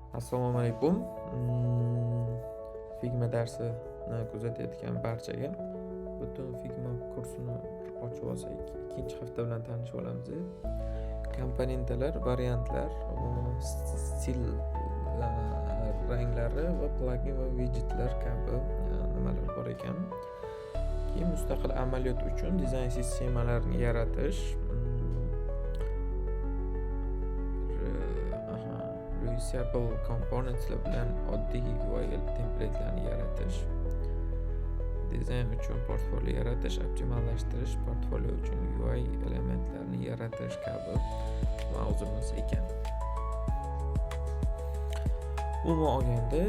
Assalomu alaykum. Figma darsini kuzatayotgan barchaga butun Figma kursini ochib olsak, ikkinchi hafta bilan tanishib olamiz. Komponentlar, variantlar, stil ranglari va plugin va widgetlar kabi nimalar bor ekan. Keyin mustaqil amaliyot uchun dizayn sistemalarini yaratish, reusable componentslar bilan oddiy UI template'larni yaratish, dizayn uchun portfolio yaratish, optimallashtirish, portfolio uchun UI elementlarni yaratish kabi mavzuimiz ekan. Umuman olganda,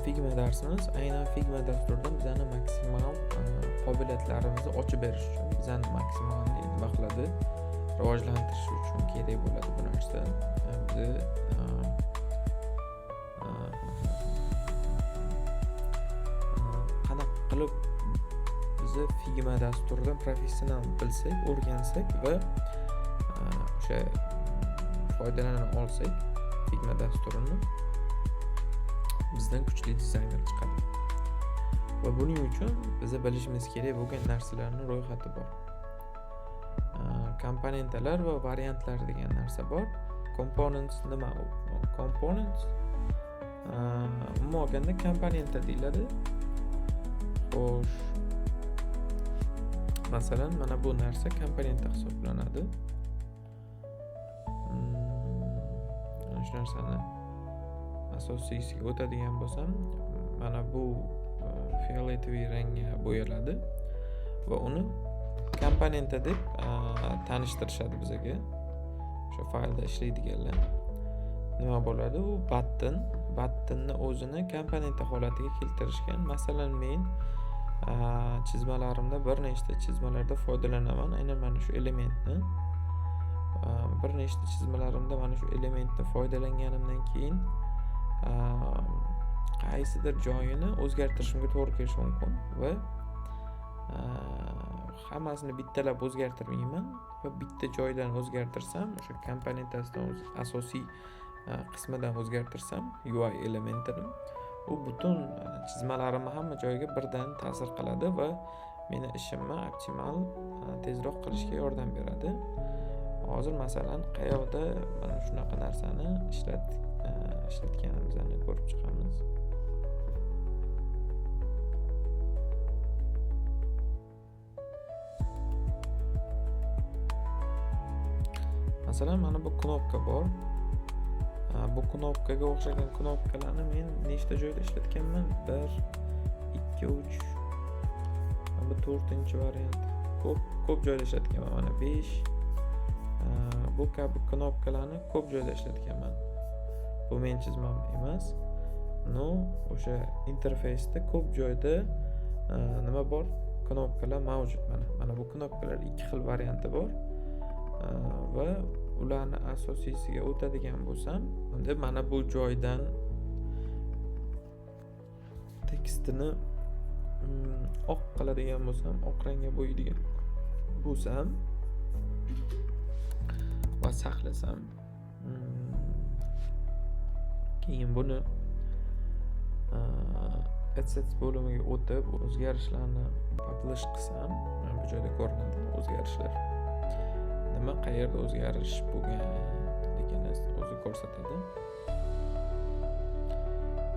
Figma darsimiz aynan Figma dasturida bizani maksimal qobiliyatlarimizni ochib berish uchun, bizani maksimal nima qiladi, rivojlantirish uchun kerak bo'ladi bu narsa. Qanaqa qilib bizni Figma dasturidan professional bilsak, o'rgansak va o'sha foydalana olsak, Figma dasturini bizdan kuchli dizayner chiqadi. Va buning uchun biz bilishimiz kerak bo'lgan narsalarning ro'yxati bor. Komponentlar va variantlar degan narsa bor. Components nima u? Components umuman olganda komponent deyiladi. Xo'sh, masalan, mana bu narsa komponent hisoblanadi. Shu narsani asosiysiga o'tadigan bo'lsam, mana bu fioletoviy rangga bo'yaladi va uni komponent deb tanishtirishadi bizga. O'sha faylda ishlaydiganlar. Nima bo'ladi? U buttonni o'zini komponent holatiga keltirishgan. Masalan, men chizmalarimda bir nechta chizmalarda foydalanaman. Aynan mana shu elementni bir nechta chizmalarimda mana shu elementni foydalanganimdan keyin qaysidir joyini o'zgartirishimga to'g'ri kelishi mumkin va hammasini bittalab o'zgartirmayman va bitta joydan o'zgartirsam, o'sha komponentasidan asosiy qismidan o'zgartirsam, UI elementini, u butun chizmalarimni hamma joyiga birdan ta'sir qiladi va meni ishimni optimal tezroq qilishga yordam beradi. Hozir masalan, qayerda mana shunaqa narsani ishlatganimizni ko'rib chiqamiz. Masalan, mana bu knopka bor. Bu knopkaga o'xshagan knopkalarni men nechta joyda ishlatganman? 1, 2, 3. Bu 4-variant. Ko'p joyda ishlatganman. Mana 5. Bu kabi knopkalarni ko'p joyda ishlatganman. Bu men chizmam emas. O'sha interfeysda ko'p joyda nima bor? Knopkalar mavjud mana bu knopkalar ikki xil varianti bor. Va ularni asosiysiga o'tadigan bo'lsam, unda mana bu joydan tekstini oq qiladigan bo'lsam, oq rangga bo'yaydigan bo'lsam va saqlasam, keyin buni assets bo'limiga o'tib o'zgarishlarni publish qilsam, mana bu joyda ko'rinadi o'zgarishlar. Nima qayerda o'zgarish bo'lganligini o'zi ko'rsatadi.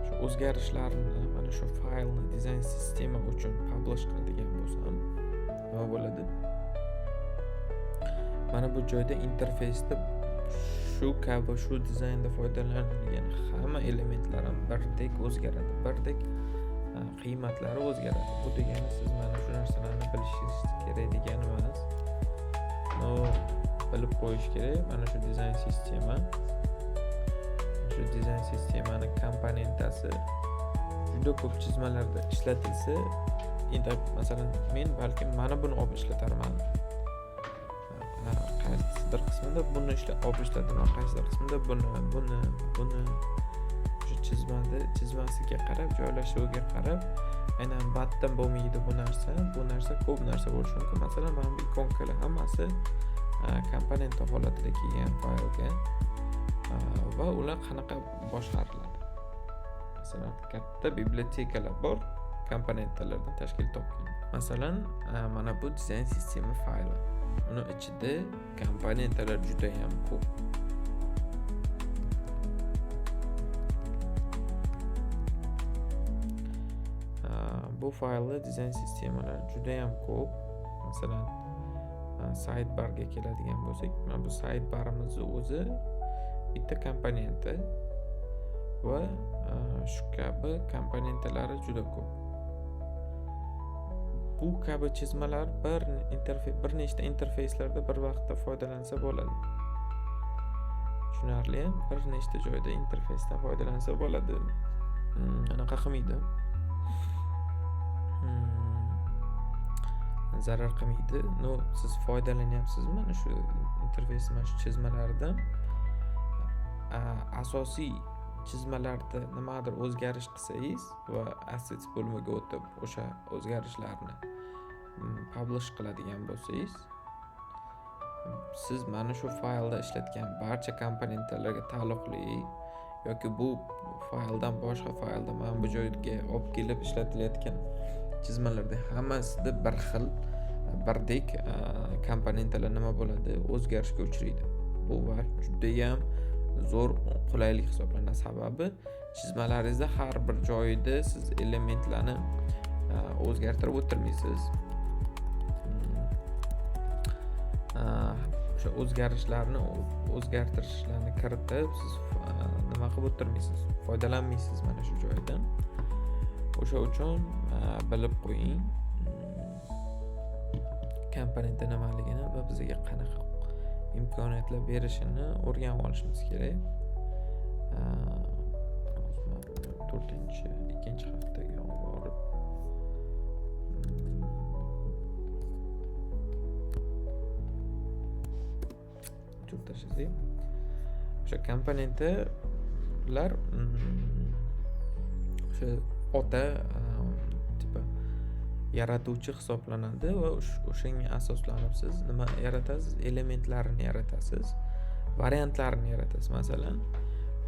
Shu o'zgarishlarni mana shu faylni dizayn sistema uchun publish qiladigan bo'lsam, nima bo'ladi? Mana bu joyda interfeysda shu kabi shu dizaynda foydalanilgan hamma elementlar ham birdek o'zgaradi, birdek qiymatlari o'zgaradi. Bu degani siz mana shu narsalarni bilishingiz kerak degani emas. Bilib qo'yish kerak. Mana shu dizayn sistema, shu dizayn sistemani komponentasi juda ko'p chizmalarda ishlatilsa, endi masalan men balkim mana buni olib ishlatarman. Qaysidir qismida buni olib ishlataman, qaysidir qismida buni shu chizmasiga qarab, joylashuviga qarab, aynan button bo'lmaydi bu narsa ko'p narsa bo'lishi mumkin. Masalan, mana bu ikonkalar hammasi komponent holatida kelgan faylga va ular qanaqa boshqariladi. masalan katta bibliotekalar bor, komponentlardan tashkil topgan. Masalan, mana bu dizayn sistemi fayli. Uni ichida komponentlar juda ham ko'p. Bu faylda dizayn sistemalar juda ham ko'p. Masalan, sidebarga keladigan bo'lsak, mana bu sidebarimizni o'zi bitta komponenti va shu kabi komponentlari juda ko'p. Bu kabi chizmalar bir nechta interfeyslarda bir vaqtda foydalansa bo'ladi. Tushunarli, bir nechta joyda interfeysdan foydalansa bo'ladi. Anaqa qilmaydi. Zarar qilmaydi. Siz foydalanyapsizmi mana shu interfeys, mana shu chizmalardan? Asosiy chizmalarda nimadir o'zgarish qilsangiz va assets bo'limiga o'tib o'sha o'zgarishlarni publish qiladigan bo'lsangiz, siz mana shu faylda ishlatgan barcha komponentlarga taalluqli yoki bu fayldan boshqa faylda mana bu joyga olib kelib ishlatilayotgan chizmalarda hammasida bir xil, birdek komponentlar nima bo'ladi? O'zgarishga uchraydi. Bu juda ham zo'r qulaylik hisoblanadi. Sababi chizmalaringizda har bir joyida siz elementlarni o'zgartirib o'tirmaysiz. O'sha o'zgartirishlarni kiritib siz nima qilib o'tirmaysiz, foydalanmaysiz mana shu joydan. O'sha uchun bilib qo'ying komponent nimaligini va bizga qanaqa imkoniyatlar berishini o'rganib olishimiz kerak. 2-chi haftaga borib o'sha komponentlar o'sha ota tipi yaratuvchi hisoblanadi va o'shanga asoslanib siz nima yaratasiz? Elementlarni yaratasiz, variantlarni yaratasiz. Masalan,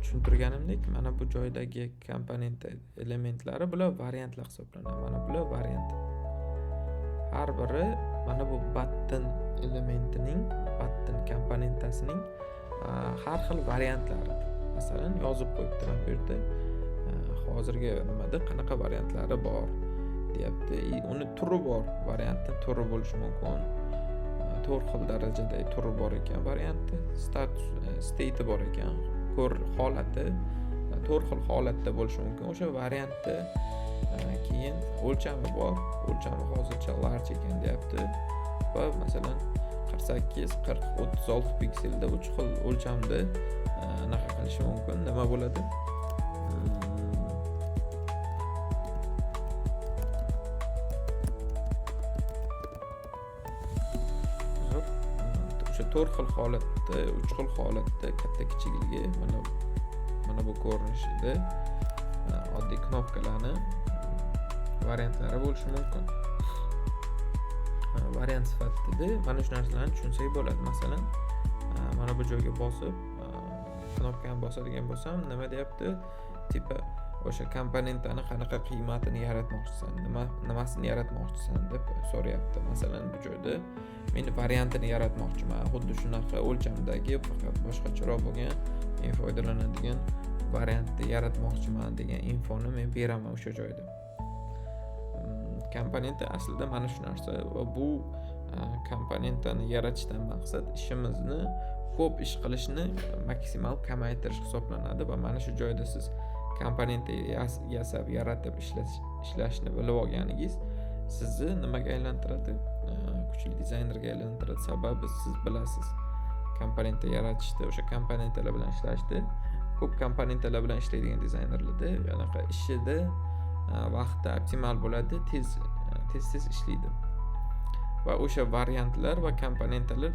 tushuntirganimdek, mana bu joydagi komponent elementlari bular variantlar hisoblanadi. Mana bular variant. Har biri mana bu button elementining, button komponentasining har xil variantlari. Masalan, yozib qo'yibdi mana bu yerda. Hozirgi nimada qanaqa variantlari bor deyapti. Uni turi bor. Variantning turi bo'lishi mumkin. 4 xil darajada turi bor ekan variantni. State bor ekan. Holati 4 xil holatda bo'lishi mumkin. O'sha variantni keyin o'lchami bor. O'lchami hozircha large ekan deyapti. Va masalan 48, 40, 36 pikselda 3 xil o'lchamda anaqa qilishi mumkin. Nima bo'ladi? O'sha 4 xil holatda, 3 xil holatda katta kichikligi mana bu ko'rinishida oddiy knopkalarni variantlari bo'lishi mumkin. Variant sifatida mana shu narsalarni tushunsak bo'ladi. Masalan, mana bu joyga bosib knopkani bosadigan bo'lsam, nima deyapti? Tipi o'sha komponentlarni qanaqa qiymatini yaratmoqchisan, nimasini yaratmoqchisan deb so'rayapti. Masalan, bu joyda men variantini yaratmoqchiman. Xuddi shunaqa o'lchamdagi, faqat boshqacharoq bo'lgan, men foydalanadigan variantni yaratmoqchiman degan infoni men beraman o'sha joyda. Komponenti aslida mana shu narsa va bu komponentlarni yaratishdan maqsad ishimizni ko'p ish qilishni maksimal kamaytirish hisoblanadi va mana shu joyda siz komponentni yasab, yaratib ishlashni bilib olganingiz sizni nimaga aylantiradi? Kuchli dizaynerga aylantiradi. Sababi siz bilasiz, komponentni yaratishda, o'sha komponentlar bilan ishlashda, ko'p komponentlar bilan ishlaydigan dizaynerlarda anaqa ishida vaqti optimal bo'ladi, tez ishlaydi. Va o'sha variantlar va komponentlar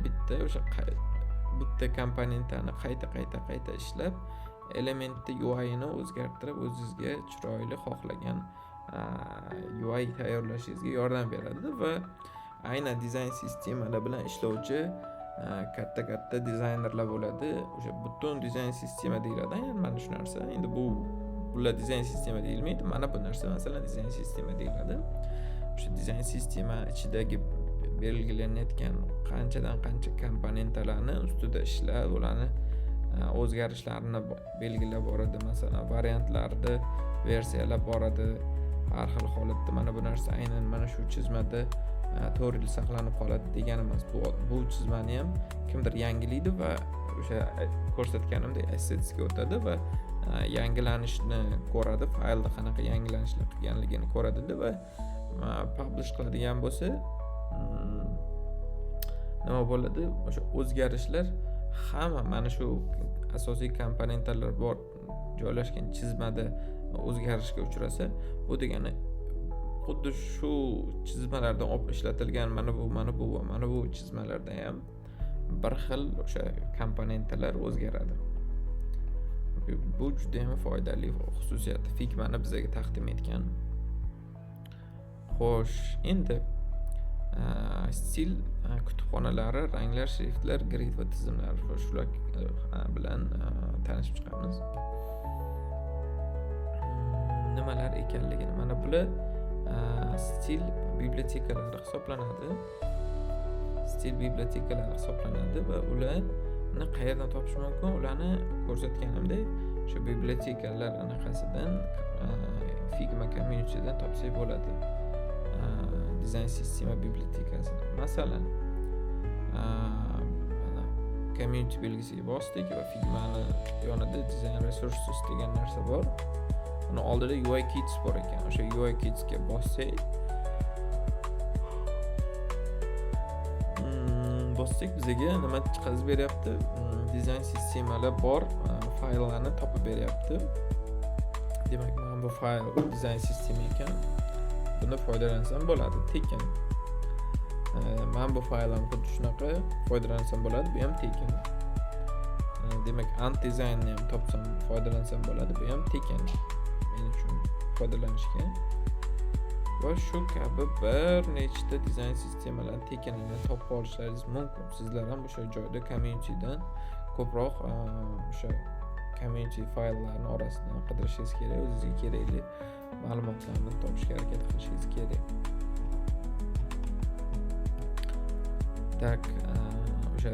bitta komponentni qayta ishlab, elementni UI-ni o'zgartirib, o'zingizga chiroyli xohlagan UI tayyorlashingizga yordam beradi va aynan dizayn sistemalar bilan ishlovchi katta dizaynerlar bo'ladi. O'sha butun dizayn sistema deyiladi. Aynan mana shu narsa. Endi bu bular dizayn sistema deyilmaydi. Mana bu narsa masalan dizayn sistema deyiladi. O'sha dizayn sistema ichidagi belgilanayotgan qanchadan qancha komponentlarni ustida ishlab, ularni o'zgarishlarini belgilab boradi. Masalan, variantlarni versiyalab boradi. Har xil holatda mana bu narsa aynan mana shu chizmada 4 yil saqlanib qoladi deganimiz. Bu chizmani ham kimdir yangilaydi va o'sha ko'rsatganimdek assetsga o'tadi va yangilanishni ko'radi, faylda qanaqa yangilanishlar qilganligini ko'radida va publish qiladigan bo'lsa nima bo'ladi? O'sha o'zgarishlar hamma mana shu asosiy komponentlar bor joylashgan chizmada o'zgarishga uchrasa, bu degani xuddi shu chizmalardan olib ishlatilgan mana bu chizmalarda ham bir xil o'sha komponentlar o'zgaradi. Bu juda ham foydali xususiyat Figma'ni bizga taqdim etgan. Xo'sh, endi stil kutubxonalari, ranglar, shriftlar, grid va tizimlar shular bilan tanishib chiqamiz. Nimalar ekanligini, mana bular stil bibliotekalari hisoblanadi. Stil bibliotekalari hisoblanadi va ularni qayerdan topish mumkin? Ularni ko'rsatganimdek, shu bibliotekalar anaqasidan Figma community'dan topsak bo'ladi. Dizayn sistema bibliotekasini. Masalan, community belgisiga bosdik va Figma'ni yonida design resources degan narsa bor. Uni oldida UI Kits bor ekan. O'sha UI Kitsga bossak, bizga nima chiqazib beryapti? Dizayn sistemalar bor fayllarni topib beryapti. Demak, mana bu fayl dizayn sistema ekan. Bundan foydalansam bo'ladi, tekin. Mana bu fayldan xuddi shunaqa foydalansam bo'ladi, bu ham tekin. Demak, Ant-Designni ham topsam foydalansam bo'ladi, bu ham tekin. Men uchun foydalanishga. Va shu kabi bir nechta dizayn sistemalarni tekinini topib olishlaringiz mumkin. Sizlar ham o'sha joyda communitydan ko'proq o'sha community fayllarning orasidan qidirishingiz kerak, o'zingizga kerakli ma'lumotlarni topishga harakat qilishingiz kerak. Tak, o'sha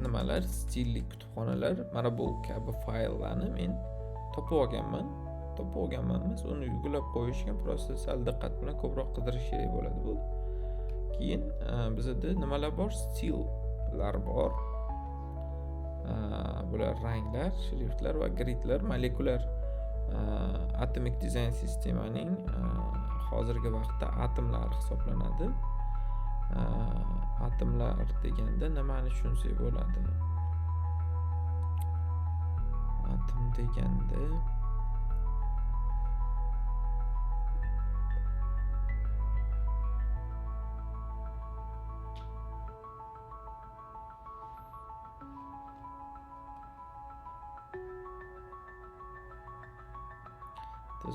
nimalar, stilli kutubxonalar, mana bu kabi fayllarni men topib olganman emas, uni yuklab qo'yishga prosta sal diqqat bilan ko'proq qidirish kerak bo'ladi bu. Keyin bizda nimalar bor? Stillar bor. Bular ranglar, shriftlar va gridlar, molekulyar atomic dizayn sistemaning hozirgi vaqtda atomlar hisoblanadi. Atomlar deganda nimani tushunsak bo'ladi? Atom deganda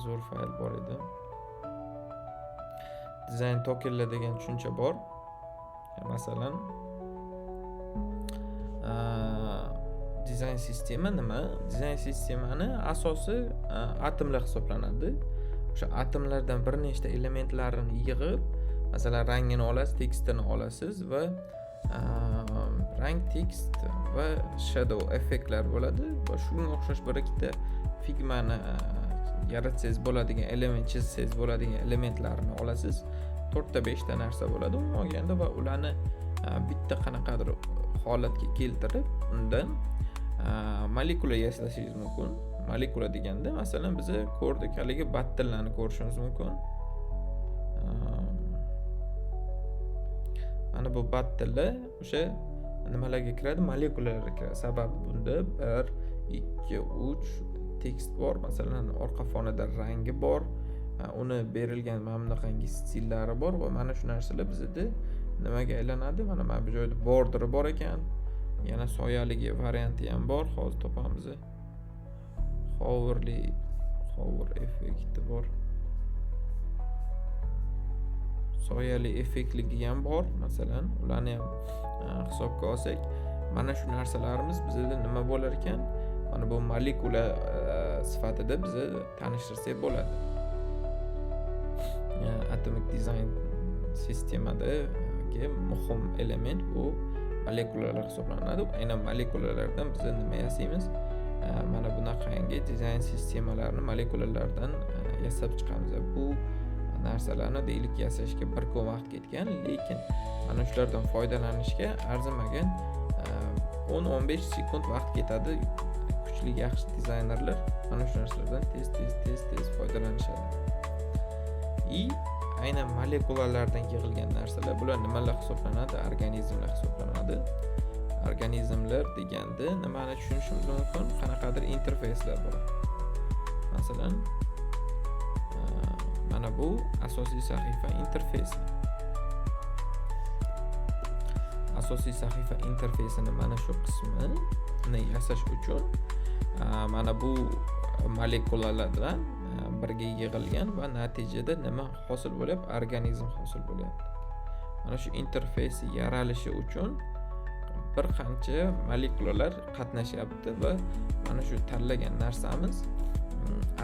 zo'r fayl bor edi. Dizayn tokenlar degan tushuncha bor. Masalan, dizayn sistema nima? Dizayn sistemani asosi atomlar hisoblanadi. O'sha atomlardan bir nechta elementlarni yig'ib, masalan, rangini olasiz, tekstini olasiz va rang, tekst va shadow effektlar bo'ladi. Va shunga o'xshash bir ikkita Figma'ni yaratsangiz bo'ladigan element, chizsangiz bo'ladigan elementlarni olasiz. 4 ta 5 ta narsa bo'ladi u olganda va ularni bitta qanaqadir holatga keltirib, undan molekula yasashingiz mumkin. Molekula deganda, masalan, biz ko'rdik, haligi battillarni ko'rishimiz mumkin. Mana bu battillar o'sha nimalarga kiradi? Molekulalarga kiradi. Sababi bunda 1, 2, 3 tekst bor, masalan, orqa fonida rangi bor, uni berilgan mana bunaqangi stillari bor va mana shu narsalar bizda nimaga aylanadi? Mana bu joyda border bor ekan, yana soyaligi varianti ham bor, hozir topamiz. Hover effekti bor. Soyali effektligi ham bor, masalan, ularni ham hisobga olsak, mana shu narsalarimiz bizda nima bo'lar ekan? Mana bu molekula sifatida bizni tanishtirsak bo'ladi. Atomic design sistemadagi muhim element bu molekulalar hisoblanadi. Aynan molekulalardan biz nima yasaymiz? Mana bunaqangi dizayn sistemalarni molekulalardan yasab chiqamiz. Bu narsalarni deylik yasashga bir kun vaqt ketgan, lekin mana shulardan foydalanishga arzimagan 10-15 sekund vaqt ketadi. Kuchli yaxshi dizaynerlar mana shu narsalardan tez foydalanishadi. Aynan molekulalardan yig'ilgan narsalar, bular nimalar hisoblanadi? Organizmlar hisoblanadi. Organizmlar deganda nimani tushunishimiz mumkin? Qanaqadir interfeyslar bor. Masalan, mana bu asosiy sahifa interfeysi. Asosiy sahifa interfeysini mana shu qismini yasash uchun mana bu molekulalardan birga yig'ilgan va natijada nima hosil bo'lyapti? Organizm hosil bo'lyapti. Mana shu interfeysi yaralishi uchun bir qancha molekulalar qatnashyapti va mana shu tanlagan narsamiz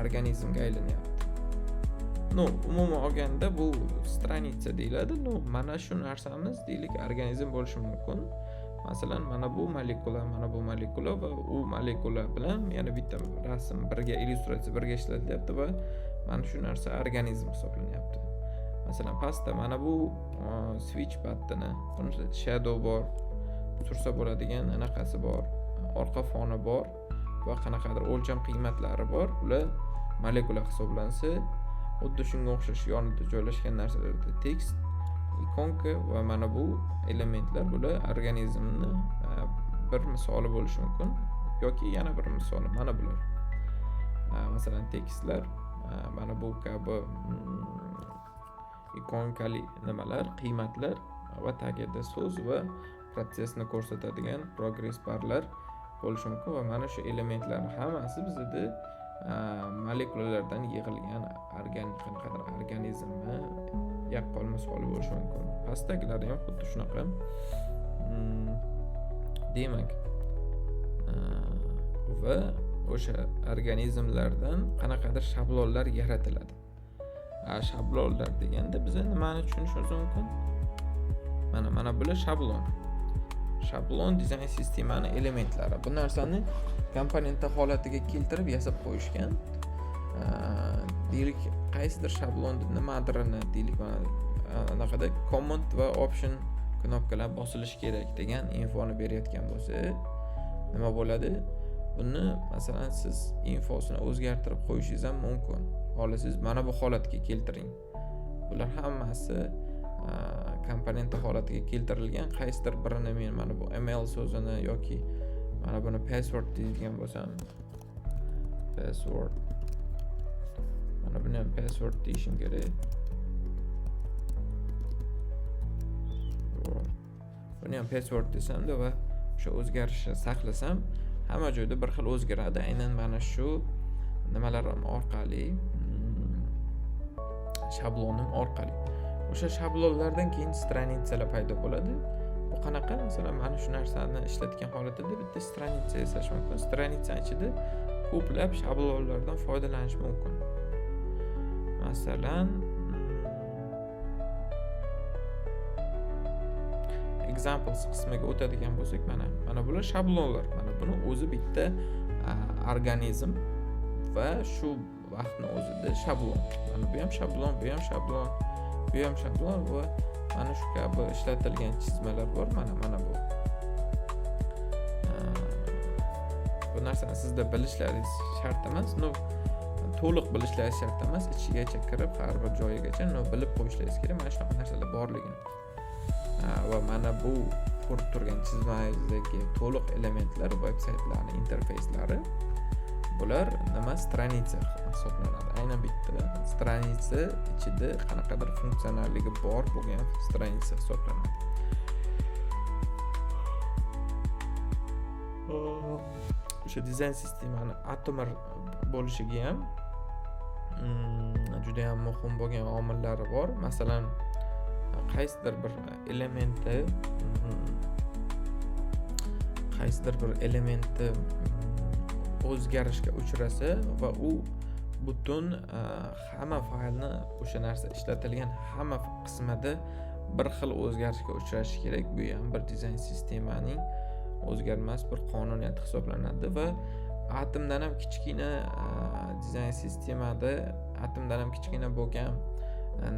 organizmga aylanyapti. Umuman olganda bu stranitsa deyiladi. Mana shu narsamiz deylik organizm bo'lishi mumkin. Masalan, mana bu molekula va u molekula bilan yana bitta rasm birga, illyustratsiya birga ishlatilyapti va mana shu narsa organizm hisoblanyapti. Masalan, pastda mana bu switch pattini, bunda shadow bor, tursa bo'ladigan anaqasi bor, orqa foni bor va qanaqadir o'lcham qiymatlari bor. Ular molekula hisoblansa, xuddi shunga o'xshash yonida joylashgan narsalarda tekst, ikonka va mana bu elementlar, bular organizmni bir misoli bo'lishi mumkin yoki yana bir misoli. Mana bular. Masalan, tekstlar, mana bu kabi ikonkali nimalar, qiymatlar va tagida so'z va protsessni ko'rsatadigan progress barlar bo'lishi mumkin va mana shu elementlar hammasi bizda molekulalardan yig'ilgan qanaqadir organizmni yaqqol misoli bo'lishi mumkin. Pastdagilar ham xuddi shunaqa. Demak, va o'sha organizmlardan qanaqadir shablonlar yaratiladi. Shablonlar deganda biz nimani tushunishimiz mumkin? Mana bular shablon. Shablon dizayn sistemani elementlari. Bu narsani komponent holatiga keltirib yasab qo'yishgan. Deylik, qaysidir shablonni nimadirini deylik mana anaqada command va option knopkalar bosilishi kerak degan infoni berayotgan bo'lsa, nima bo'ladi? Buni masalan siz infosini o'zgartirib qo'yishingiz ham mumkin. Xohlasangiz mana bu holatga keltiring. Bular hammasi komponent holatiga keltirilgan. Qaysidir birini men mana bu email so'zini yoki mana buni password deydigan bo'lsam, password, mana buni ham password deyishim kerak. Buni ham password desamda va o'sha o'zgarishni saqlasam, hamma joyda bir xil o'zgaradi. Aynan mana shu nimalarim orqali, shablonim orqali. O'sha shablonlardan keyin stranitsalar paydo bo'ladi. Bu qanaqa? Masalan, mana shu narsani ishlatgan holatida bitta stranitsa yasash mumkin. Stranitsa ichida ko'plab shablonlardan foydalanish mumkin. Masalan, examples qismiga o'tadigan bo'lsak, mana bular shablonlar. Mana buni o'zi bitta organizm va shu vaqtni o'zida shablon. Mana bu ham shablon, bu ham shablon, bu ham shablon va mana shu kabi ishlatilgan chizmalar bor. Mana bu. Bu narsani sizda bilishlaringiz shart emas. To'liq bilishlaringiz shart emas. Ichigacha kirib har bir joyigacha bilib qo'yishlaringiz kerak. Mana shunaqa narsalar borligini. Va mana bu ko'rib turgan chizmangizdagi to'liq elementlar, veb-saytlarning interfeyslari, bular nima? Stranitsa hisoblanadi. Aynan bitta stranitsa ichida qanaqadir funksionalligi bor bo'lgan stranitsa hisoblanadi. O'sha dizayn sistemani atomar bo'lishiga ham juda ham muhim bo'lgan omillari bor. Masalan, qaysidir bir elementni o'zgarishga uchrasa va u butun hamma faylni o'sha narsa ishlatilgan hamma qismida bir xil o'zgarishga uchrashi kerak. Bu ham bir dizayn sistemaning o'zgarmas bir qonuniyati hisoblanadi va atomdan ham kichkina dizayn sistemada atomdan ham kichkina bo'lgan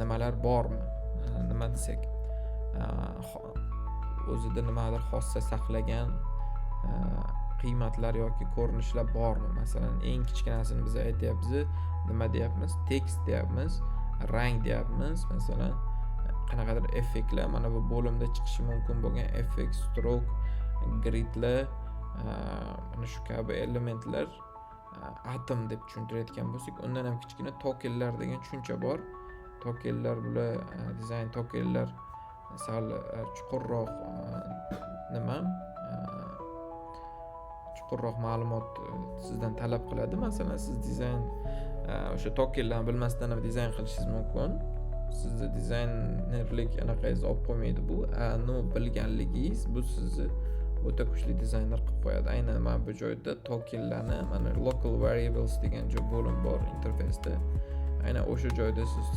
nimalar bormi? Nima desak, o'zida nimadir xossa saqlagan qiymatlar yoki ko'rinishlar bormi? Masalan, eng kichkinasini biz aytyapmiz, nima deyapmiz? Tekst deyapmiz, rang deyapmiz. Masalan, qanaqadir effektlar, mana bu bo'limda chiqishi mumkin bo'lgan effekt, stroke, gridlar, mana shu kabi elementlar atom deb tushuntirayotgan bo'lsak, undan ham kichkina tokenlar degan tushuncha bor. Tokenlar bular dizayn tokenlar sal chuqurroq chuqurroq ma'lumot sizdan talab qiladi. Masalan, siz dizayn o'sha tokenlarni bilmasdan ham dizayn qilishingiz mumkin. Sizni dizaynerlik anaqangizni olib qo'ymaydi bu. Bilganligingiz bu sizni o'ta kuchli dizayner qilib qo'yadi. Aynan mana bu joyda tokenlarni, mana local variables degan bo'lim bor interfeysda. Aynan o'sha joyda siz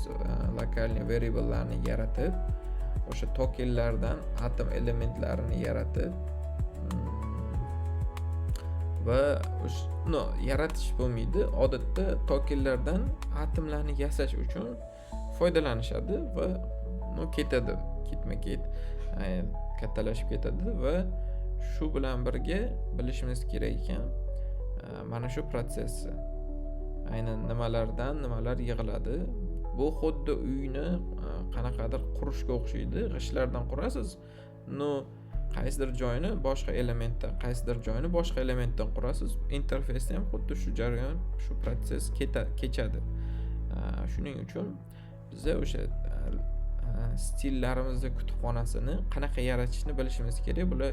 lokalniy variablelarni yaratib, o'sha tokenlardan atom elementlarini yaratib va yaratish bo'lmaydi. Odatda tokenlardan atomlarni yasash uchun foydalanishadi va ketadi, ketma-ket kattalashib ketadi va shu bilan birga bilishimiz kerak ekan, mana shu protsessi aynan nimalar yig'iladi. Bu xuddi uyni qanaqadir qurishga o'xshaydi. G'ishtlardan qurasiz. Qaysidir joyini boshqa elementdan, qaysidir joyini boshqa elementdan qurasiz. Interfeysda ham xuddi shu jarayon, shu proses kechadi. Shuning uchun biz o'sha stillarimizni kutubxonasini qanaqa yaratishni bilishimiz kerak. Bular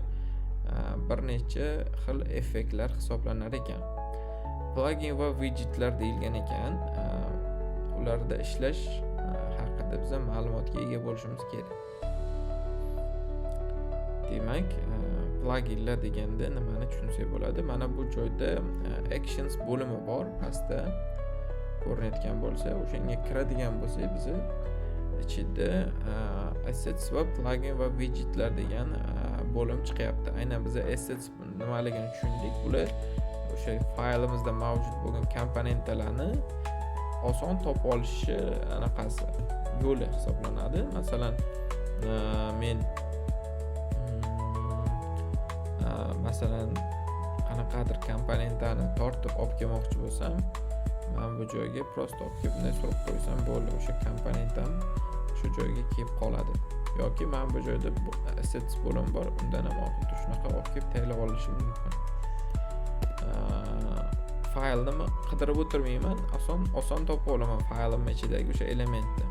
bir necha xil effektlar hisoblanar ekan. Plugin va widgetlar deyilgan ekan. Ularda ishlash haqida biz ma'lumotga ega bo'lishimiz kerak. Demak, pluginlar deganda nimani tushunsak bo'ladi? Mana bu joyda actions bo'limi bor, pastda ko'rinayotgan bo'lsa, o'shanga kiradigan bo'lsak, biz ichida assets va plugin va widgetlar degan bo'lim chiqyapti. Aynan biz assets nimaligini tushundik. Bular o'sha faylimizda mavjud bo'lgan komponentlarni oson topib olishi anaqasi yo'li hisoblanadi. Masalan, men qanaqadir komponentlarni tortib olib kelmoqchi bo'lsam, men bu joyga prosta olib kelib bunday surib qo'ysam bo'ldi, o'sha komponent ham shu joyga kelib qoladi. Yoki men bu joyda assets bo'lim bor, undan ham xuddi shunaqa olib kelib tayyorlab olishim mumkin. Faylni qidirib o'tirmayman, oson topib olaman faylim ichidagi o'sha elementni.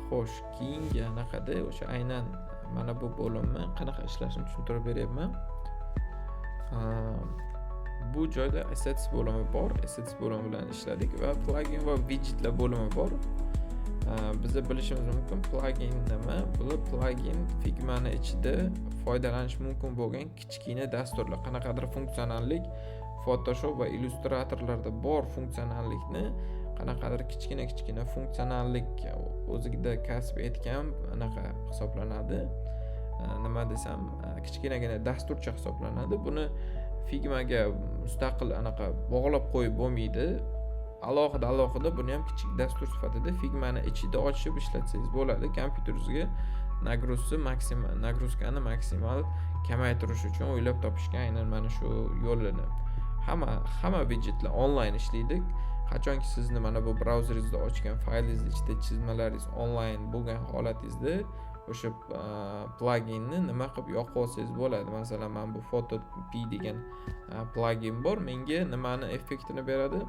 Xo'sh, keyingi anaqada o'sha aynan mana bu bo'limni qanaqa ishlashini tushuntirib beryapman. Bu joyda assets bo'limi bor, assets bo'limi bilan ishladik va plugin va widgetlar bo'limi bor. Biza bilishimiz mumkin, plugin nima? Bu plugin Figma'ning ichida foydalanish mumkin bo'lgan kichkina dasturlar, qanaqadir funksionallik Photoshop va Illustratorlarda bor funksionallikni qanaqadir kichkina funksionallik o'zida kasb etgan anaqa hisoblanadi. Nima desam, kichkinagina dasturcha hisoblanadi. Buni Figmaga mustaqil anaqa bog'lab qo'yib bo'lmaydi. Alohida buni ham kichik dastur sifatida Figma'ning ichida ochib ishlatsangiz bo'ladi. Kompyuteringizga nagruzkani maksimal kamaytirish uchun o'ylab topishgan aynan mana shu yo'lini. Hamma widgetlar onlayn ishlaydi. Qachonki sizni mana bu brauzeringizda ochgan faylingiz ichida chizmalaringiz onlayn bo'lgan holatingizda o'sha pluginni nima qilib yoqib olsangiz bo'ladi. Masalan, men bu Photop degan plugin bor. Menga nimani effektini beradi?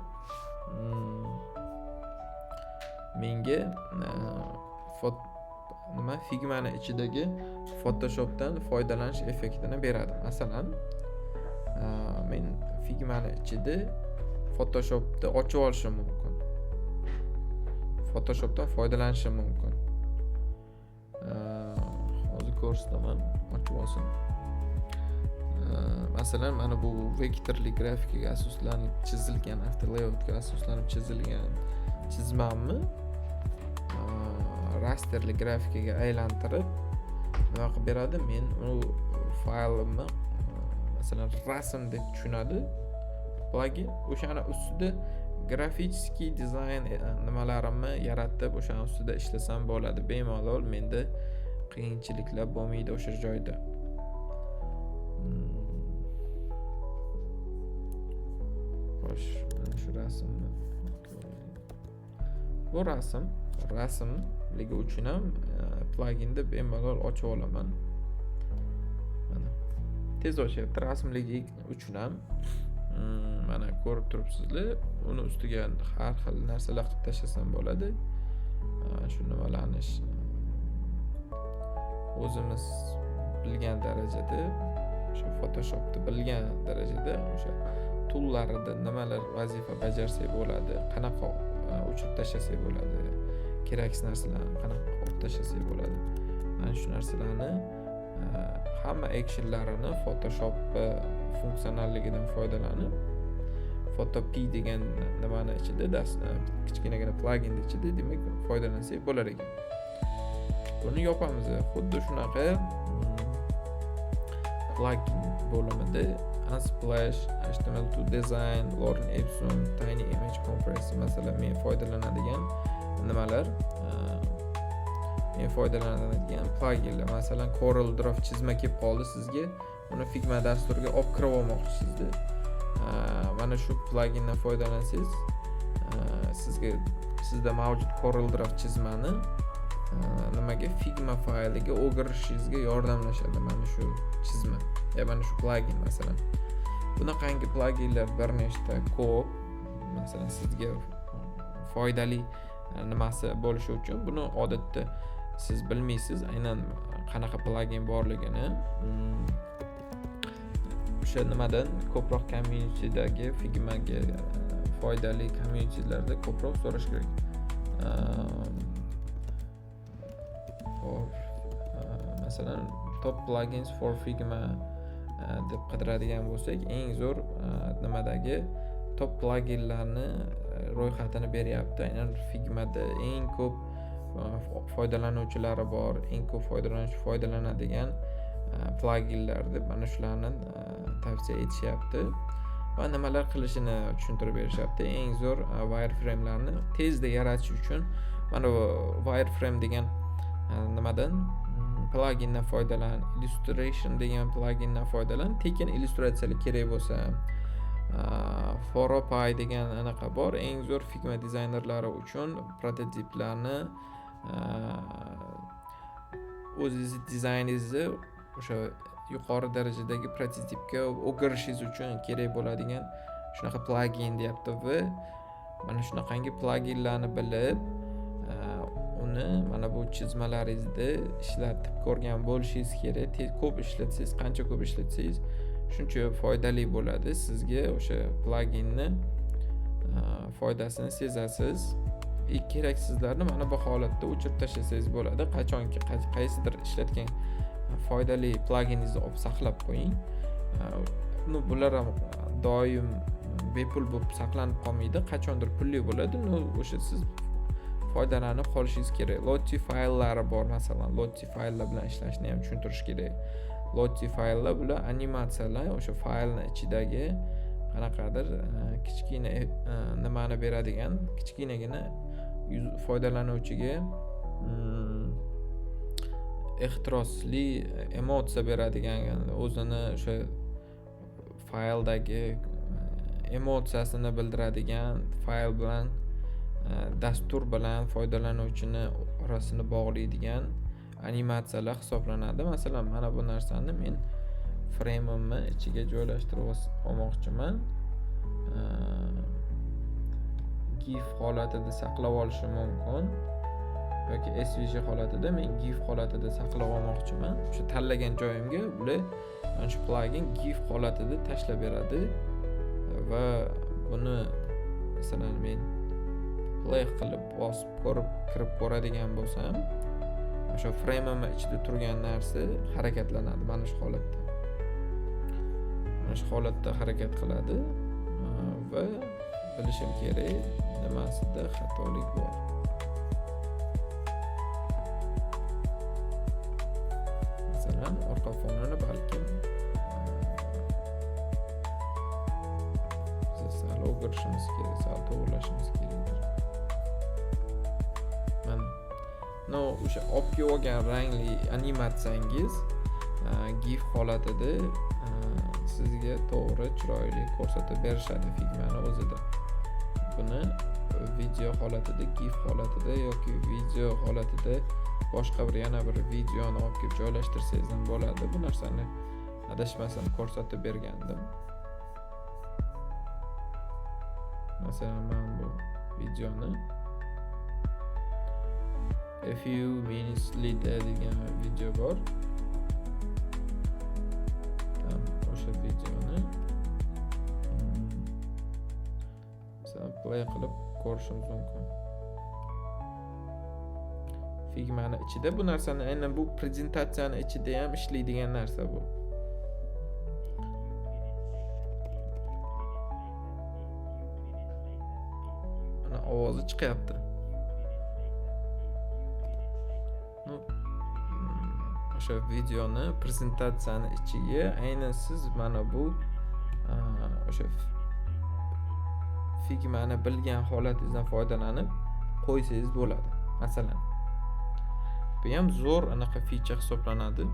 Menga Figma'ning ichidagi Photoshopdan foydalanish effektini beradi. Masalan, men Figma'ning ichida Photoshopni ochib olishim mumkin. Photoshopdan foydalanishim mumkin. Hozir ko'rsataman, ochib olsin. masalan mana bu vektorli grafikaga asoslanib chizilgan, after layoutga asoslanib chizilgan chizmamni rasterli grafikaga aylantirib nima qilib beradi? Men u faylimni masalan rasm deb tushunadi plugin, o'shani ustida grafiskiy dizayn nimalarimni yaratib o'shani ustida ishlasam bo'ladi. Bemalol menda qiyinchiliklar bo'lmaydi o'sha joyda. Xo'sh, mana shu rasmni bu rasmligi uchun ham pluginni bemalol ochib olaman. Mana tez ochyapti. Rasmligi uchun ham mana ko'rib turibsizlar, uni ustiga har xil narsalar qilib tashlasam bo'ladi. Shu nimalarni o'zimiz bilgan darajada, o'sha Photoshopni bilgan darajada o'sha toollarida nimalar vazifa bajarsak bo'ladi, qanaqa o'chirib tashlasak bo'ladi, keraksiz narsalarni qanaqa olib tashlasak bo'ladi. Mana shu narsalarni hamma actionlarini Photoshop funksionalligidan foydalanib Photop degan nimani ichida kichkinagina pluginning ichida demak foydalansak bo'lar ekan. Buni yopamiz. Xuddi shunaqa plugin bo'limida Unsplash, HTML2 Design, Lorem Ipsum, Tiny Image Compressor masalan men foydalanadigan nimalar, men foydalanadigan pluginlar. Masalan, Corel Draw chizma kelib qoldi sizga, uni Figma dasturiga olib kirib olmoqchisizda. Mana shu plugindan foydalansangiz, sizda mavjud Corel Draw chizmani nimaga Figma fayliga o'girishingizga yordamlashadi mana shu chizma. Mana shu plugin masalan. Bunaqangi pluginlar bir nechta ko'p. Masalan, sizga foydali nimasi bo'lishi uchun buni odatda siz bilmaysiz aynan qanaqa plugin borligini. O'sha nimadan ko'proq community'dagi Figmaga foydali community'larda ko'proq so'rash kerak. Masalan, top plugins for Figma deb qidiradigan bo'lsak, eng zo'r nimadagi top pluginlarni ro'yxatini beryapti. Aynan Figmada eng ko'p foydalanuvchilari bor, eng ko'p foydalanadigan pluginlar deb mana shularni tavsiya etishyapti va nimalar qilishini tushuntirib berishyapti. Eng zo'r wireframe'larni tezda yaratish uchun mana bu wireframe degan nimadan plugindan foydalan, illustration degan plugindan foydalan. Tekin illyustratsiyalar kerak bo'lsa, Foropy degan anaqa bor. Eng zo'r Figma dizaynerlari uchun prototiplarni o'zingiz dizayningizni o'sha yuqori darajadagi prototipga o'girishingiz uchun kerak bo'ladigan shunaqa plugin deyapti va mana shunaqangi pluginlarni bilib uni mana bu chizmalaringizda ishlatib ko'rgan bo'lishingiz kerak. Ko'p ishlatsangiz, qancha ko'p ishlatsangiz shuncha foydali bo'ladi. Sizga o'sha pluginni foydasini sezasiz. Keraksizlarni mana bu holatda o'chirib tashlasangiz bo'ladi. Qachonki qaysidir ishlatgan foydali pluginingizni olib saqlab qo'ying. Bular ham doim bepul bo'lib saqlanib qolmaydi. Qachondir pulli bo'ladi. O'sha siz foydalanib qolishingiz kerak. Lottie faylari bor masalan. Lottie fayllar bilan ishlashni ham tushuntirish kerak. Lottie fayllar bular animatsiyalar, o'sha faylning ichidagi qanaqadir kichkina nimani beradigan, kichkinagina foydalanuvchiga ehtirosli emotsiya beradigan, o'zini o'sha fayldagi emotsiyasini bildiradigan fayl bilan dastur bilan foydalanuvchini orasini bog'laydigan animatsiyalar hisoblanadi. Masalan, mana bu narsani men frame'imni ichiga joylashtirib olmoqchiman. GIF holatida saqlab olishim mumkin yoki SVG holatida. Men GIF holatida saqlab olmoqchiman. O'sha tanlagan joyimga bular mana shu plugin GIF holatida tashlab beradi va buni masalan men play qilib bosib ko'rib kirib ko'radigan bo'lsam, o'sha frame'im ichida turgan narsa harakatlanadi mana shu holatda. mana shu holatda harakat qiladi va bilishim kerak nimasida xatolik bor. Masalan, orqa fonini balkim sal o'girishimiz kerak, sal to'g'rilashimiz kerakdir. Mana o'sha olib kelib olgan rangli animatsiyangiz GIF holatida sizga to'g'ri, chiroyli ko'rsatib berishadi Figma'ni o'zida. Buni video holatida, GIF holatida yoki video holatida boshqa bir yana bir videoni olib kelib joylashtirsangiz ham bo'ladi. Bu narsani adashmasam ko'rsatib bergandim. Masalan, men bu videoni A few minutes later degan video bor. O'sha videoni masalan play qilib ko'rishimiz mumkin. Figma'ni ichida bu narsani aynan bu prezentatsiyani ichida ham ishlaydigan narsa bu. Mana ovozi chiqyapti. O'sha videoni prezentatsiyani ichiga aynan siz mana bu o'sha Figma'ni bilgan holatingizdan foydalanib qo'ysangiz bo'ladi. Masalan, bu ham zo'r anaqa feature hisoblanadi.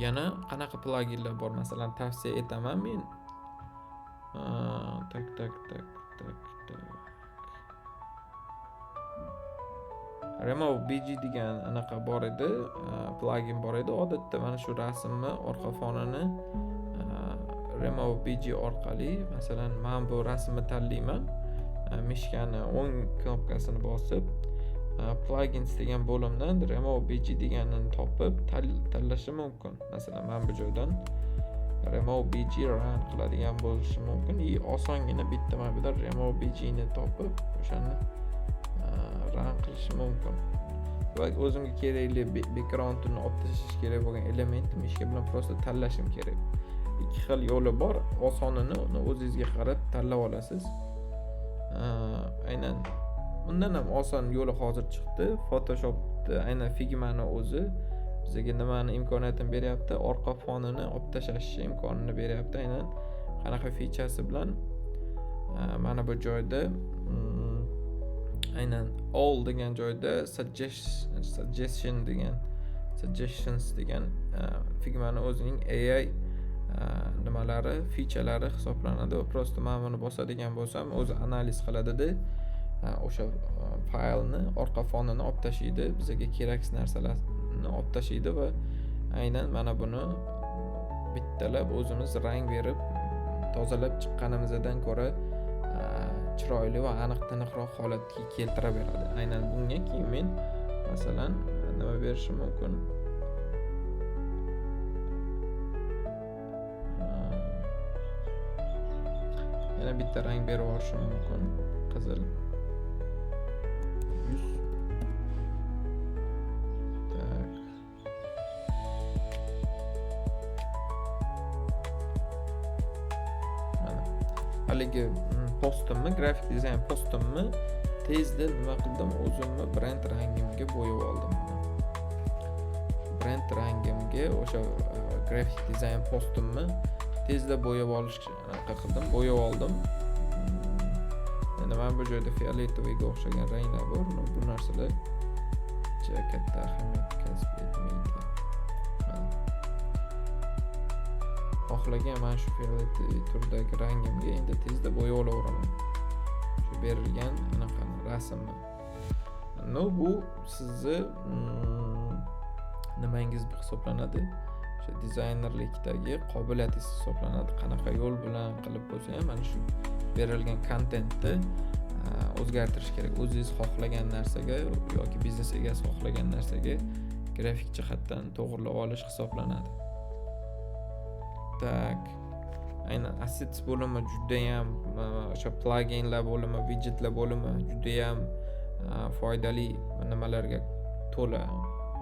Yana qanaqa pluginlar bor? Masalan, tavsiya etaman men. Tak. Remove BG degan anaqa bor edi, plugin bor edi. Odatda mana shu rasmni orqa fonini Remove BG orqali, masalan, men bu rasmni tanlayman. Mishkani o'ng knopkasini bosib, plugins degan bo'limdan Remove BG deganini topib tanlashim mumkin. Masalan, men bu joydan Remove BG run qiladigan bo'lishim mumkin. Osongina bitta mana bu yerda Remove BG ni topib, o'shani run qilishim mumkin. Va o'zimga kerakli backgroundni olib tashlash kerak bo'lgan elementni mishka bilan prosta tanlashim kerak. Ikki xil yo'li bor. Osonini o'zingizga qarab tanlab olasiz. Aynan undan ham oson yo'li hozir chiqdi. Photoshopda aynan Figma'ni o'zi bizga nimani imkoniyatini beryapti? Orqa fonini olib tashlash imkonini beryapti. Aynan qanaqa featuresi bilan mana bu joyda aynan all degan joyda suggestions degan Figma'ni o'zining AI nimalari, featurelari hisoblanadi va prosta men buni bosadigan bo'lsam, o'zi analiz qiladida o'sha faylni, orqa fonini olib tashlaydi, bizga keraksiz narsalarni olib tashlaydi va aynan mana buni bittalab o'zimiz rang berib tozalab chiqqanimizdan ko'ra chiroyli va aniq-tiniqroq holatga keltirib beradi. Aynan bunga keyin men masalan nima berishim mumkin? Yana bitta rang berib olishim mumkin. Qizil. 100. Tak. Mana. Haligi postimni, grafik dizayn postimni tezda nima qildim? O'zimni brend rangimga bo'yab oldim. Brend rangimga o'sha grafik dizayn postimni tezda bo'yab olishga qildim, bo'yab oldim. Endi men bu joyda fioletoviga o'xshagan ranglar bor. Bu narsalar katta ahamiyat kasb etmaydi. Xohlagan men shu fioletoviy turdagi rangimga endi tezda bo'yab olaveraman. Shu berilgan anaqa rasmni. Bu sizni nimangiz hisoblanadi? O'sha dizaynerlikdagi qobiliyatingiz hisoblanadi. Qanaqa yo'l bilan qilib bo'lsa ham mana shu berilgan kontentni o'zgartirish kerak. O'zingiz xohlagan narsaga yoki biznes egasi xohlagan narsaga grafik jihatdan to'g'rilab olish hisoblanadi. Tak. Aynan assets bo'limi juda ham o'sha pluginlar bo'limi, widgetlar bo'limi juda ham foydali nimalarga to'la.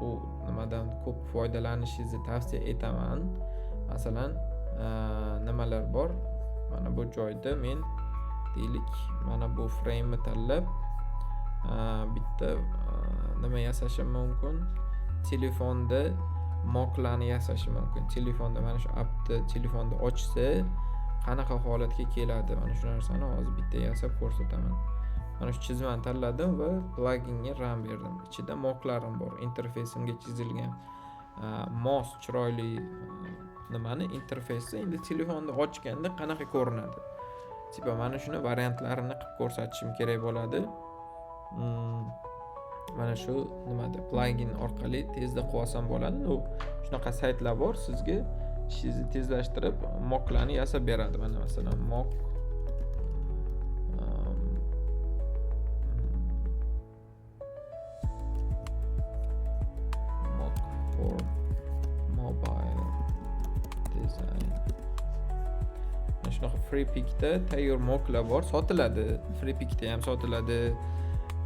U nimadan ko'p foydalanishingizni tavsiya etaman. Masalan, nimalar bor? Mana bu joyda men deylik, mana bu frame tanlab bitta nima yasashim mumkin. Telefonda mocklarni yasashim mumkin. Telefonda mana shu appni telefonda ochsa qanaqa holatga keladi? Mana shu narsani hozir bitta yasab ko'rsataman. Mana shu chizmani tanladim va pluginga run berdim. Ichida mocklarim bor. Interfeysimga chizilgan mos chiroyli nimani interfeysi endi telefonda ochganda qanaqa ko'rinadi? Tipa mana shuni variantlarini qilib ko'rsatishim kerak bo'ladi. Mana shu nimada plugin orqali tezda qilib olsam bo'ladi. Shunaqa saytlar bor, sizga ishingizni tezlashtirib mocklarni yasab beradi. Mana masalan mock for mobile design. Mana shunaqa free pickda tayyor mocklar bor, sotiladi. Free pickda ham sotiladi.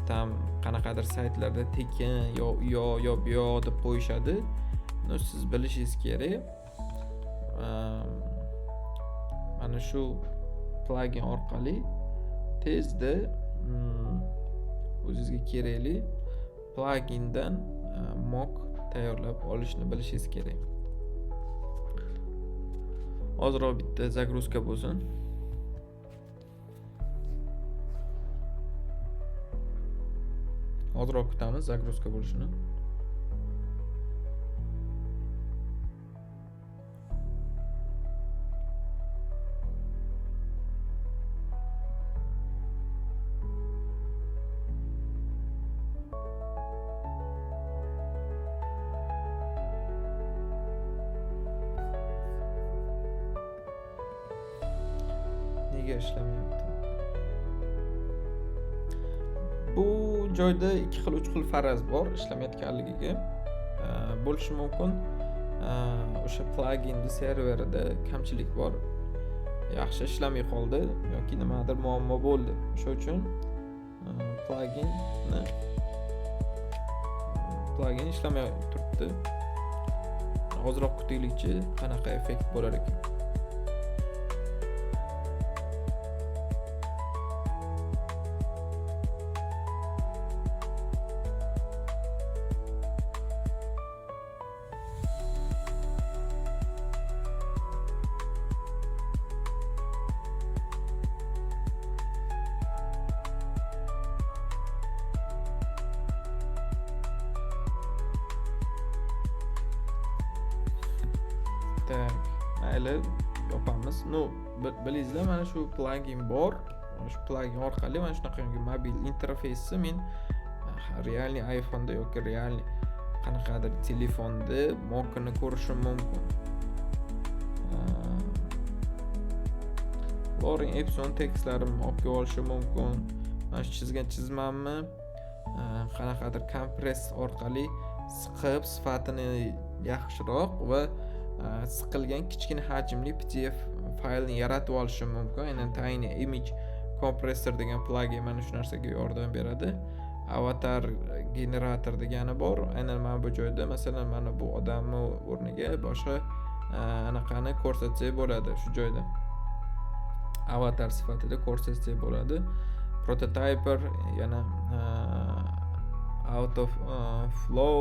Tam qanaqadir saytlarda tekin yo bu deb qo'yishadi. Siz bilishingiz kerak. Mana shu plugin orqali tezda o'zingizga kerakli plugindan mock tayyorlab olishni bilishingiz kerak. Hozirroq bitta загрузка bo'lsin. Hozirroq kutamiz загрузка bo'lishini. Nega ishlamayapti? Bu joyda 2 xil 3 xil faraz bor ishlamayotganligiga. Bo'lishi mumkin o'sha pluginni serverida kamchilik bor. Yaxshi ishlamay qoldi yoki nimadir muammo bo'ldi. O'sha uchun plugin ishlamay turibdi. Hozirroq kutaylikchi qanaqa effekt bo'lar ekan. Mayli, yopamiz. Bilingizlar, mana shu plugin bor. Shu plugin orqali mana shunaqa mobil interfeysni men realniy iPhone'da yoki realniy qanaqadir telefonda mockini ko'rishim mumkin. Loring Epson tekstlarimni olib olishim mumkin. Mana shu chizgan chizmamni qanaqadir kompress orqali siqib sifatini yaxshiroq va siqilgan kichkina hajmli PDF faylni yaratib olishim mumkin. Aynan Tiny Image Compressor degan plugin mana shu narsaga yordam beradi. Avatar generator degani bor. Aynan mana bu joyda masalan mana bu odamni o'rniga boshqa anaqani ko'rsatsak bo'ladi shu joyda. Avatar sifatida ko'rsatsak bo'ladi. Prototyper yana out of flow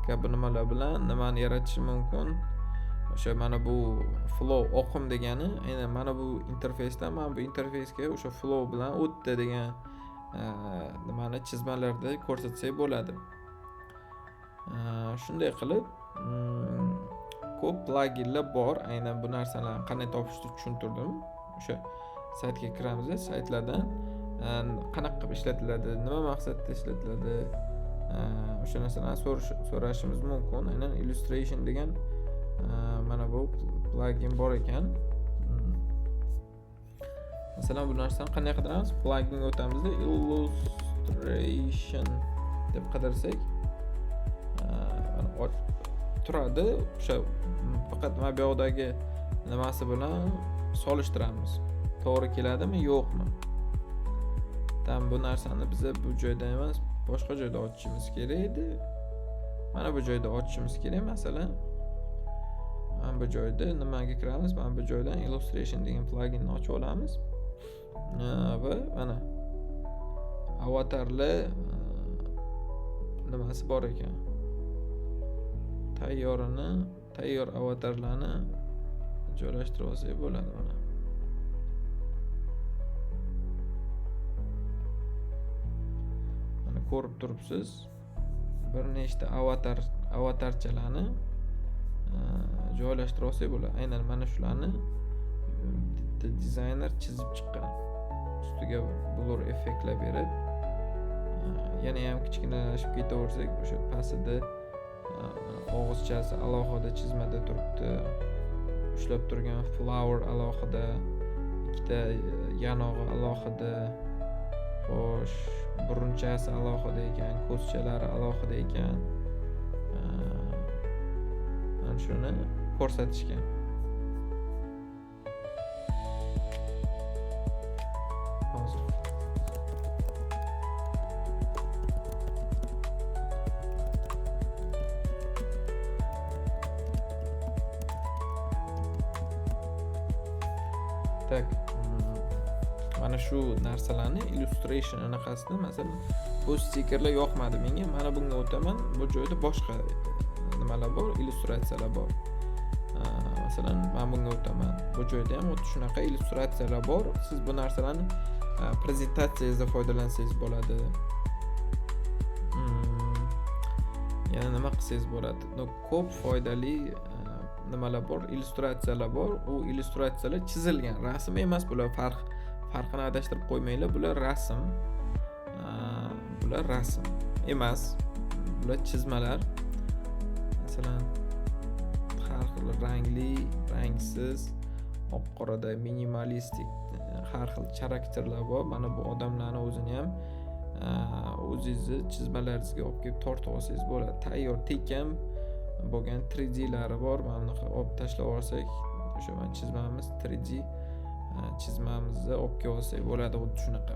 kabi nimalar bilan nimani yaratish mumkin. O'sha mana bu flow oqim degani, aynan mana bu interfeysdan mana bu interfeysga o'sha flow bilan o'tdi degan nimani chizmalarda ko'rsatsak bo'ladi. Shunday qilib ko'p pluginlar bor. Aynan bu narsalarni qanday topishni tushuntirdim. O'sha saytga kiramiz, saytlardan qanaqa qilib ishlatiladi, nima maqsadda ishlatiladi, o'sha narsalarni so'rashimiz mumkin. Aynan illustration degan mana bu plugin bor ekan. Masalan, bu narsani qanday qidiramiz? Pluginga o'tamizda illustration deb qidirsak, turadi. O'sha faqat mana bu yoqdagi nimasi bilan solishtiramiz. To'g'ri keladimi, yo'qmi? Bu narsani biz bu joyda emas, boshqa joyda ochishimiz kerak edi. mana bu joyda ochishimiz kerak. Masalan, mana bu joyda nimaga kiramiz? Mana bu joydan Illustration degan pluginni ochib olamiz. Va mana avatarlar nimasi bor ekan. Tayyor avatarlarni joylashtirib olsak bo'ladi mana. Mana ko'rib turibsiz. Bir nechta avatarchalarni joylashtirib olsak bo'ladi. Aynan mana shularni bitta dizayner chizib chiqqan. Ustiga blur effektlar berib, yana ham kichkinalashib ketaversak, o'sha pastida og'izchasi alohida chizmada turibdi. Ushlab turgan flower alohida, ikkita yanog'i alohida. Xo'sh, burunchasi alohida ekan, ko'zchalari alohida ekan. Mana shuni ko'rsatishgan. Hozir tak, mana shu narsalarni illustration anaqasida, masalan, bu stikerlar yoqmadi menga. Mana bunga o'taman. Bu joyda boshqa nimalar bor, illyustratsiyalar bor. Masalan, men bunga o'taman. Bu joyda ham shunaqa illyustratsiyalar bor. Siz bu narsalarni prezentatsiyangizda foydalansangiz bo'ladi. Yana nima qilsangiz bo'ladi? Ko'p foydali nimalar bor, illyustratsiyalar bor. U illyustratsiyalar chizilgan, rasm emas. Bular farqini adashtirib qo'ymanglar. Bular rasm. Bular rasm emas. Bular chizmalar. Masalan, har xil rangli, rangsiz, oq-qorada, minimalistik har xil charakterlar bor. Mana bu odamlarni o'zini ham o'zingizni chizmalaringizga olib kelib tortib olsangiz bo'ladi. Tayyor tekan bo'lgan 3D lari bor. Mana bunaqa olib tashlab olsak, o'sha men chizmamiz 3D chizmamizni olib kelib olsak bo'ladi, xuddi shunaqa.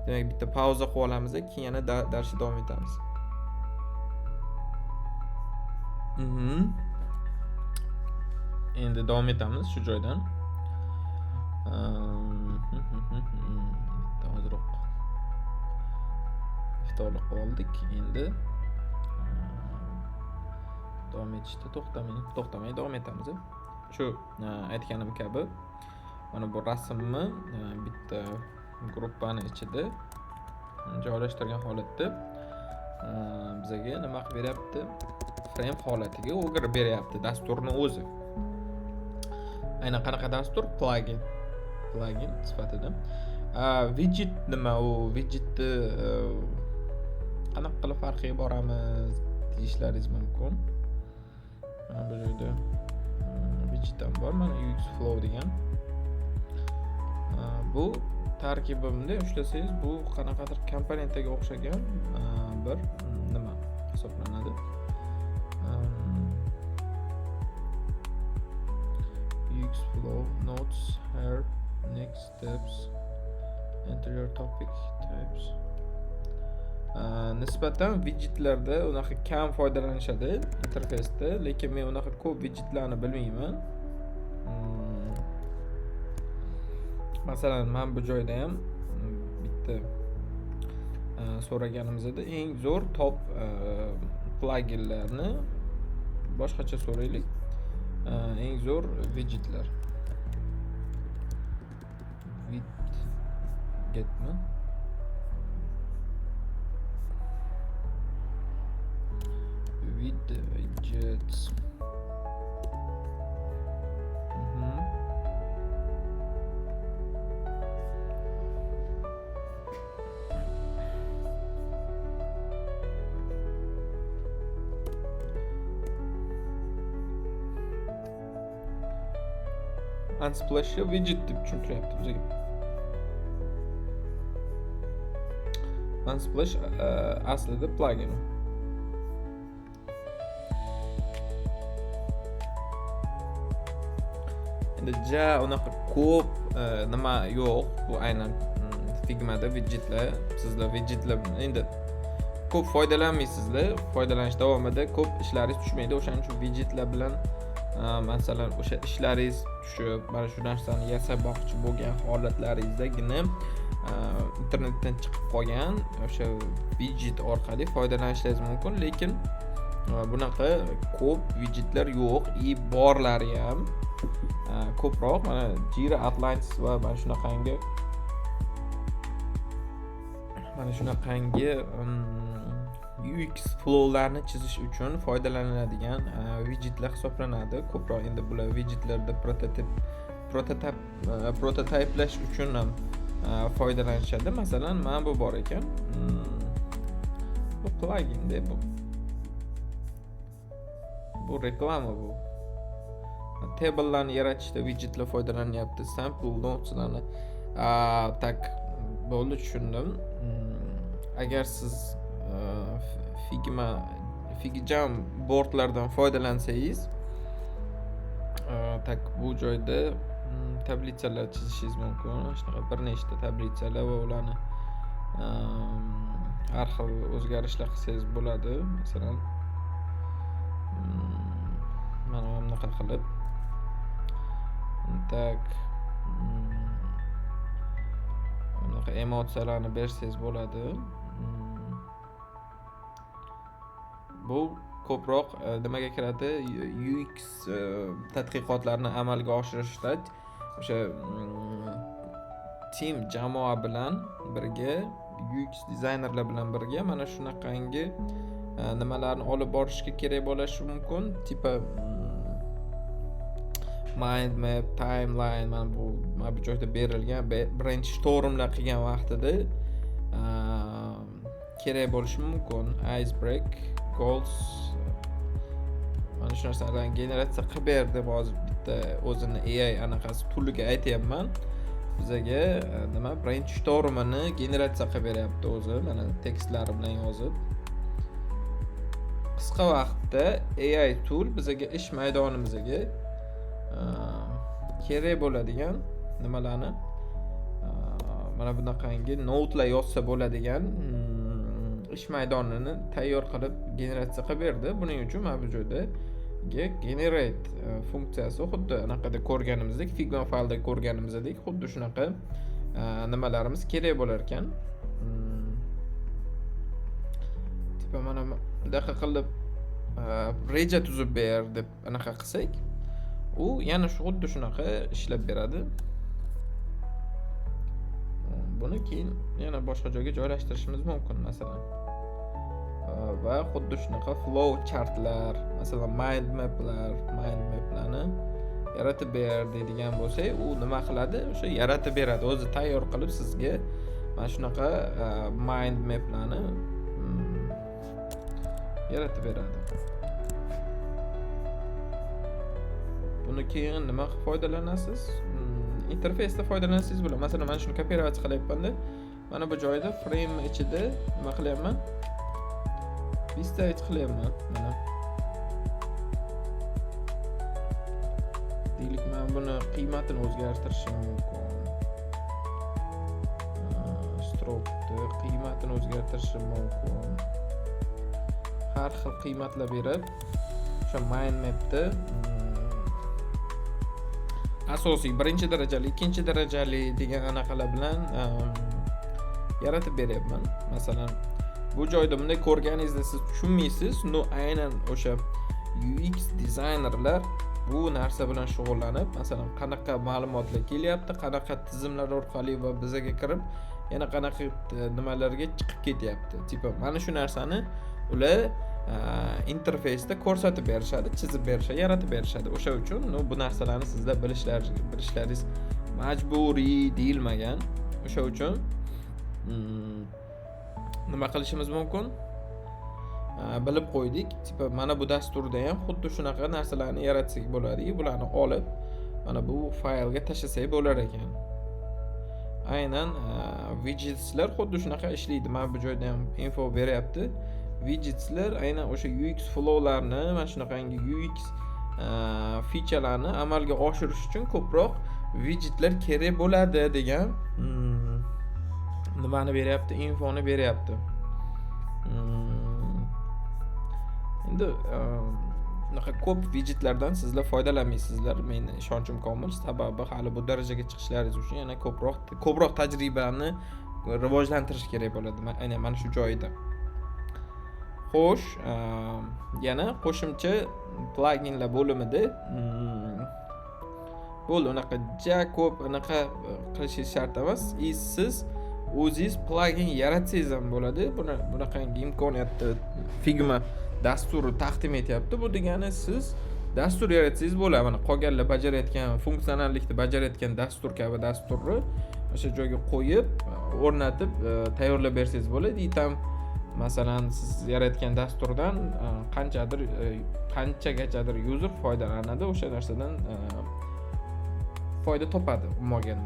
Demak, bitta pauza qilib olamiz, keyin yana darsga davom etamiz. Endi davom etamiz shu joydan. Hozirroq iftorlik oldik. Endi davom etishda to'xtamay davom etamiz. Shu aytganim kabi, mana bu rasmni bitta gruppani ichida joylashtirgan holatda bizga nima qilib beryapti? Frame holatiga o'girib beryapti dasturni o'zi. Aynan qanaqa dastur? Plugin sifatida. Widget nima u? Widgetni qanaqa qilib farqiga boramiz deyishlaringiz mumkin. Mana bu yerda widget ham bor, mana UX Flow degan. Bu tarkibimda ushlasangiz, bu qanaqadir komponentga o'xshagan bir nima hisoblanadi. UX Flow, Notes, Here, Next Steps, Enter your topic types. Nisbatan widgetlarda unaqa kam foydalanishadi interfeysda, lekin men unaqa ko'p widgetlarni bilmayman. Masalan, men bu joyda ham bitta so'raganimizda eng zo'r top pluginlarni boshqacha so'raylik. Eng zo'r widgetlar. Widgetmi? Widgets. Unsplash'ı widget deb tushuntiryapti bizga. Unsplash aslida plugin. Endi unaqa ko'p nima yo'q. Bu aynan Figma'da widgetlar, sizlar widgetlar endi ko'p foydalanmaysizlar. Foydalanish davomida ko'p ishlaringiz tushmaydi. O'shaning uchun widgetlar bilan masalan o'sha ishlaringiz tushib, mana shu narsani yasamoqchi bo'lgan holatlaringizdagina internetdan chiqib qolgan o'sha widget orqali foydalanishingiz mumkin, lekin bunaqa ko'p widgetlar yo'q, borlari ham ko'proq mana Jira Atlantis va mana shunaqangi UX flowlarni chizish uchun foydalaniladigan widgetlar hisoblanadi. Ko'proq endi bular widgetlarda prototipelash uchun ham foydalanishadi. Masalan, mana bu bor ekan. Bu plugin-da bu reklama bu. Table'larni yaratishda widgetlar foydalanyapti. Sample noteslarni tak bo'ldi, tushundim. Agar siz Figma boardlardan foydalansangiz, tak bu joyda tablitsalar chizishingiz mumkin. Shunaqa bir nechta tablitsalar va ularni har xil o'zgarishlar qilsangiz bo'ladi. Masalan, mana bunaqa qilib tak bunaqa emotsiyalarni bersangiz bo'ladi. Bu ko'proq nimaga kiradi? UX tadqiqotlarini amalga oshirishda o'sha jamoa bilan birga, UX dizaynerlar bilan birga mana shunaqangi nimalarni olib borishga kerak bo'lishi mumkin. Tipa mind map, timeline, mana bu joyda berilgan brainstormlar qilgan vaqtida kerak bo'lishi mumkin. Icebreak, goals, mana shu narsalarni generatsiya qilib berdi. Hozir bitta o'zini AI anaqasi tooliga aytyapman. Bizga nima brainstormini generatsiya qilib beryapti o'zi, mana tekstlari bilan yozib. Qisqa vaqtda AI tool bizga ish maydonimizga kerak bo'ladigan nimalarni mana bunaqangi notelar yozsa bo'ladigan ish maydonini tayyor qilib generatsiya qilib berdi. Buning uchun mana bu joyda generate funksiyasi xuddi anaqada ko'rganimizdek, Figma faylda ko'rganimizdek, xuddi shunaqa nimalarimiz kerak bo'lar ekan. Tipa mana bunaqa qilib reja tuzib ber deb anaqa qilsak, u yana xuddi shunaqa ishlab beradi. Buni keyin yana boshqa joyga joylashtirishimiz mumkin masalan. Va xuddi shunaqa flow chartlar, masalan mind maplarni yaratib ber deydigan bo'lsak, u nima qiladi? O'sha yaratib beradi, o'zi tayyor qilib sizga mana shunaqa mind maplarni yaratib beradi. Buni keyin nima qilib foydalanasiz? Interfeysda foydalansangiz bo'ladi. Masalan, mana shuni kopiratsiya qilyapman-da. Mana bu joyda frame ichida nima qilyapman? Vistage qilyapman. Mana. Deylik, men buni qiymatini o'zgartirishim mumkin. Stroke'ni qiymatini o'zgartirishim mumkin. Har xil qiymatlar berib, o'sha mind mapda asosiy birinchi darajali, ikkinchi darajali degan anaqalar bilan yaratib beryapman. Masalan, bu joyda bunday ko'rganingizda siz tushunmaysiz, aynan o'sha UX dizaynerlar bu narsa bilan shug'ullanib, masalan, qanaqa ma'lumotlar kelyapti, qanaqa tizimlar orqali va bizga kirib, yana qanaqa nimalarga chiqib ketyapti. Tipa, mana shu narsani ular interfeysda ko'rsatib berishadi, chizib berishadi, yaratib berishadi. O'sha uchun bu narsalarni sizlar bilishlaringiz majburiy deyilmagan. O'sha uchun nima qilishimiz mumkin? Bilib qo'ydik. Tipa, mana bu dasturda ham xuddi shunaqa narsalarni yaratsak bo'ladi. Bularni olib, mana bu faylga tashlasak bo'lar ekan. Aynan widgetslar xuddi shunaqa ishlaydi. Mana bu joyda ham info beryapti. Widgetslar aynan o'sha UX flowlarni, mana shunaqangi UX featurelarni amalga oshirish uchun ko'proq widgetlar kerak bo'ladi degan nimani beryapti, infoni beryapti. Endi bunaqa ko'p widgetlardan sizlar foydalanmaysizlar. Meni ishonchim komil. Sababi hali bu darajaga chiqishlaringiz uchun yana ko'proq tajribani rivojlantirish kerak bo'ladi. Aynan mana shu joyda. Xo'sh, yana qo'shimcha pluginlar bo'limida bo'ldi. Unaqa ko'p unaqa qilishingiz shart emas. Siz o'zingiz plugin yaratsangiz ham bo'ladi. Bunaqangi imkoniyatni Figma dasturi taqdim etyapti. Bu degani siz dastur yaratsangiz bo'ladi. Mana qolganlar bajarayotgan funksionallikni bajarayotgan dastur kabi dasturni o'sha joyga qo'yib, o'rnatib, tayyorlab bersangiz bo'ladi. Itam masalan siz yaratgan dasturdan qanchagachadir user foydalanadi, o'sha narsadan foyda topadi umuman.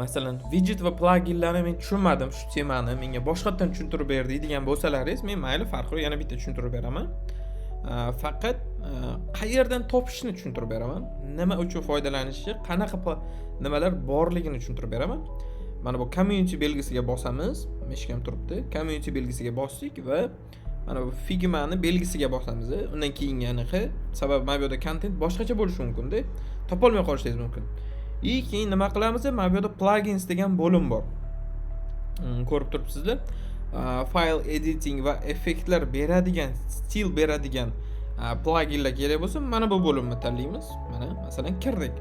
Masalan widget va pluginlarni men tushunmadim, shu temani menga boshqatdan tushuntirib ber deydigan bo'lsalaringiz, men mayli farqi yo'q, yana bitta tushuntirib beraman. Faqat qayerdan topishni tushuntirib beraman. Nima uchun foydalanishi, qanaqa nimalar borligini tushuntirib beraman. Mana bu community belgisiga bosamiz, meshkam turibdi. Community belgisiga bosdik va mana bu Figmani belgisiga bosamiz. Undan keyin yana sababi mana bu yerda content boshqacha bo'lishi mumkin-da. Topolmay qolishingiz mumkin. Keyin nima qilamiz? Mana bu yerda plugins degan bo'lim bor. Ko'rib turibsizlar. File editing va effektlar beradigan, stil beradigan pluginlar kerak bo'lsa, mana bu bo'limni tanlaymiz. Mana masalan kirdik.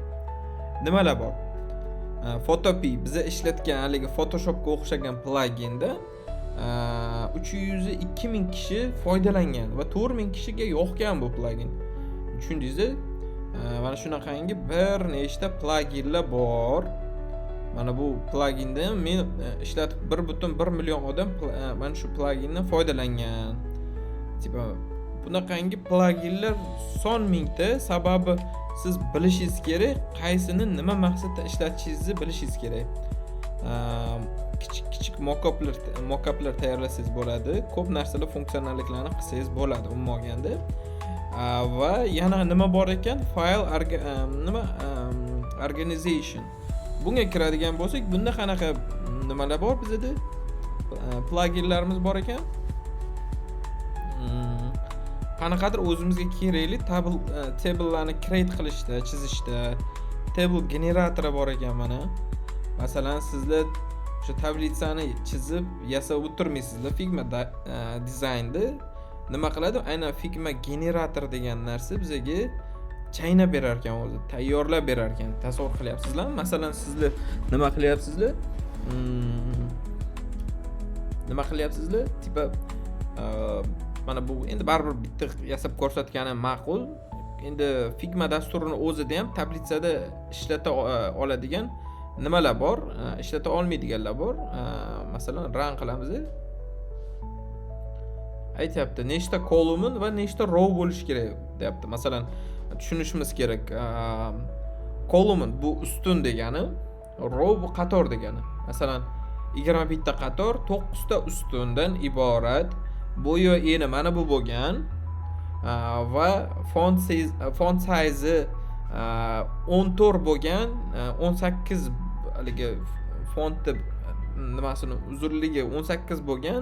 Nimalar bor? Photopea biza ishlatgan haligi Photoshopga o'xshagan pluginda 302 ming kishi foydalangan va 4 ming kishiga yoqgan bu plugin. Tushundingizmi? Mana shunaqangi bir nechta pluginlar bor. Mana bu pluginda men ishlatib 1.1 million odam mana shu plugindan foydalangan. Tipa bunaqangi pluginlar son mingta, sababi siz bilishingiz kerak, qaysini nima maqsadda ishlatishingizni bilishingiz kerak. Kichik mock-uplar tayyorlasangiz bo'ladi. Ko'p narsalar funksionalliklarni qilsangiz bo'ladi umuman olganda. Va yana nima bor ekan? File organization. Bunga kiradigan bo'lsak, bunda qanaqa nimalar bor bizda? Pluginlarimiz bor ekan. Qanaqadir o'zimizga kerakli tablelarni create qilishda, chizishda, table generatori bor ekan mana. Masalan, sizlar o'sha tablitsani chizib, yasab o'tirmaysizlar Figma dizaynda. Nima qiladi? Aynan Figma generator degan narsa bizga chaynab berar ekan, o'zi tayyorlab berar ekan. Tasavvur qilyapsizlarmi? Masalan, sizlar nima qilyapsizlar? Tipa mana bu endi baribir bitta yasab ko'rsatganim ma'qul. Endi Figma dasturini o'zida ham tablitsada ishlata oladigan nimalar bor, ishlata olmaydiganlar bor. Masalan, run qilamiz. Aytyapti, nechta column va nechta row bo'lishi kerak deyapti. Masalan, tushunishimiz kerak. Column bu ustun degani, row bu qator degani. Masalan, 21 ta qator 9 ta ustundan iborat. Bo'yi eni mana bu bo'lgan va font size 14 bo'lgan, 18 haligi fontni nimasini uzunligi 18 bo'lgan,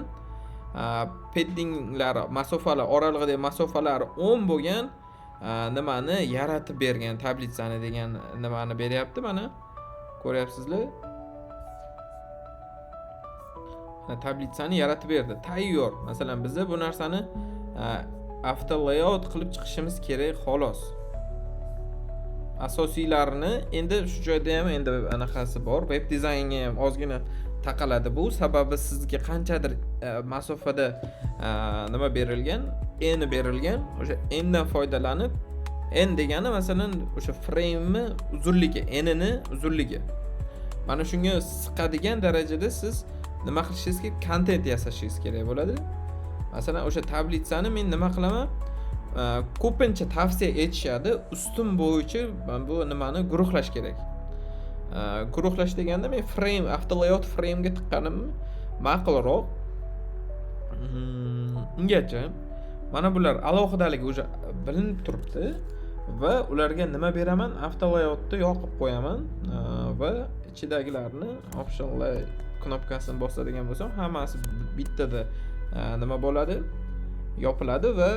paddinglar, masofalar, oralig'idagi masofalar 10 bo'lgan nimani yaratib bergan, tablitsani degan nimani beryapti mana. Ko'ryapsizlar? Tablitsani yaratib berdi. Tayyor. Masalan, biz bu narsani auto layout qilib chiqishimiz kerak xolos. Asosiylarini endi shu joyda ham endi anaqasi bor. Web dizaynga ham ozgina taqaladi bu. Sababi sizga qanchadir masofada nima berilgan, n berilgan. O'sha n dan foydalanib, n degani masalan o'sha frame uzunligi, n-ni uzunligi. Mana shunga siqadigan darajada siz nima qilishingiz kerak? Content yasashingiz kerak bo'ladi. Masalan, o'sha tablitsani men nima qilaman? Ko'pincha tavsiya etishadi, ustun bo'yicha bu nimani guruhlash kerak. Guruhlash deganda men frame, auto layout frame ga tiqqanim ma'qulroq. Ungacha mana bular alohidaligi o'sha bilinib turibdi va ularga nima beraman? Auto layoutni yoqib qo'yaman va ichidagilarni optionlar knopkasini bosadigan bo'lsam, hammasi bittada nima bo'ladi? Yopiladi va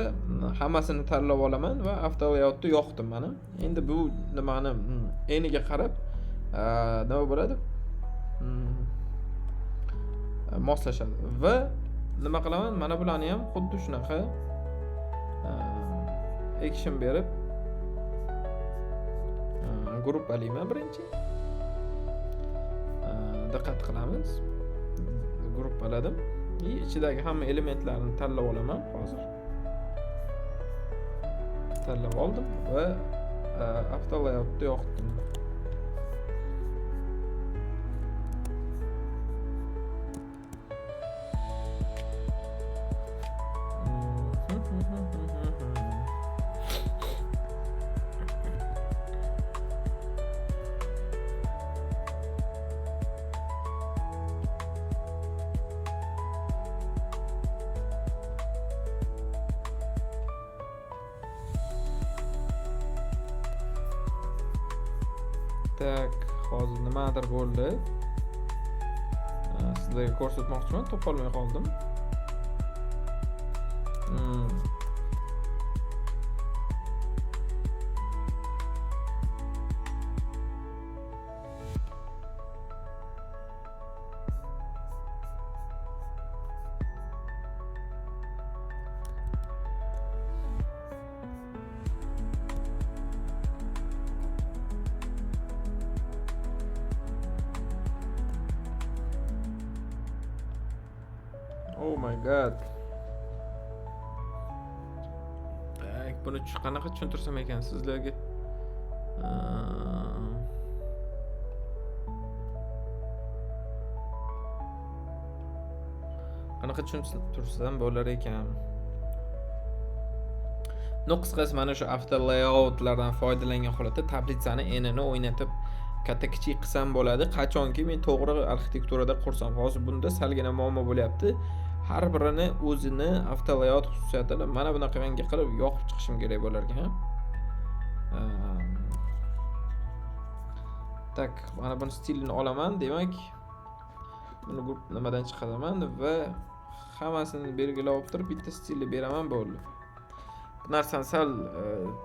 hammasini tanlab olaman va avtolayoutni yoqdim mana. Endi bu nimani eniga qarab nima bo'ladi? Moslashadi va nima qilaman? Mana bularni ham xuddi shunaqa action berib gruppalayman birinchi. Diqqat qilamiz. Gruppaladim. Ichidagi hamma elementlarni tanlab olaman hozir. Tanlab oldim va avtolayoutni yoqdim. Tak, hozir nimadir bo'ldi. Sizlarga ko'rsatmoqchiman, topolmay qoldim. Oh my god. Buni qanaqa tushuntirsam ekan sizlarga? Qanaqa tushuntirsam bo'lar ekan? Qisqasi mana shu after layoutlardan foydalangan holatda tablitsani enini o'ynatib katta kichik qilsam bo'ladi. Qachonki men to'g'ri arxitekturada qursam. Hozir bunda salgina muammo bo'lyapti. Har birini o'zini after layout xususiyatini mana bunaqa rangga qilib yoqib chiqishim kerak bo'lar ekan. Tak, mana buni stilini olaman, demak buni nimadan chiqaraman va hammasini belgilab turib bitta stilni beraman bo'ldi. Bu narsani sal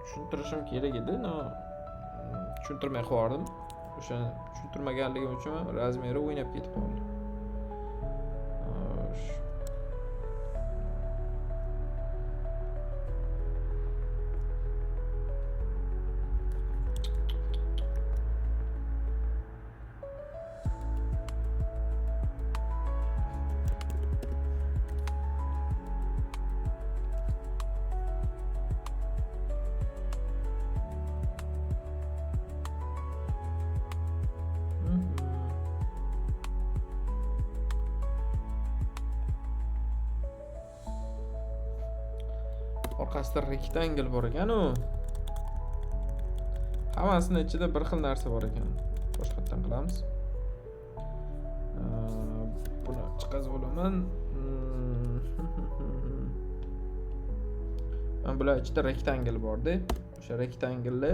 tushuntirishim kerak edi, tushuntirmay qo'yardim. O'sha tushuntirmaganligim uchun razmeri o'ynab ketib qoldi. Orqasida rectangle bor ekan-u. Hammasini ichida bir xil narsa bor ekan. Boshqatdan qilamiz. Buni chiqazib olaman. Mana bular ichida rectangle bor-da. O'sha rectangle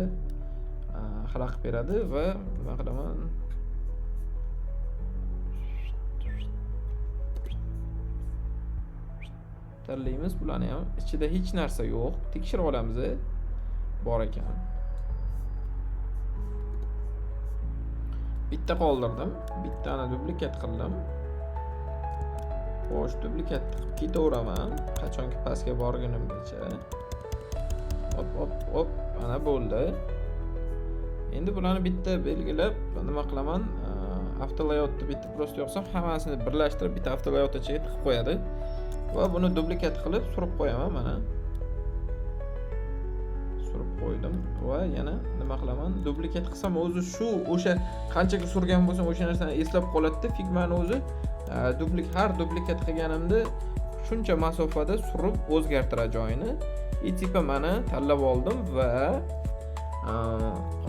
xalaqib beradi va nima qilaman? Tanlaymiz bularni ham. Ichida hech narsa yo'q. Tekshirib olamiz. Bor ekan. Bitta qoldirdim. Bittani duplikat qildim. Xo'sh, duplikat qilib ketaveraman. Qachonki pastga borgunimgacha. Hop, mana bo'ldi. Endi bularni bitta belgilab, nima qilaman? After layoutni bitta prosta yoqsam, hammasini birlashtirib bitta after layout ichiga tiqib qo'yadi. Va buni duplikat qilib surib qo'yaman mana. Surib qo'ydim va yana nima qilaman? Duplikat qilsam o'zi shu o'sha qanchaga surgan bo'lsam o'sha narsani eslab qoladi-da. Figmani o'zi har duplikat qilganimda shuncha masofada surib o'zgartiradi joyini. Tipa mana tanlab oldim va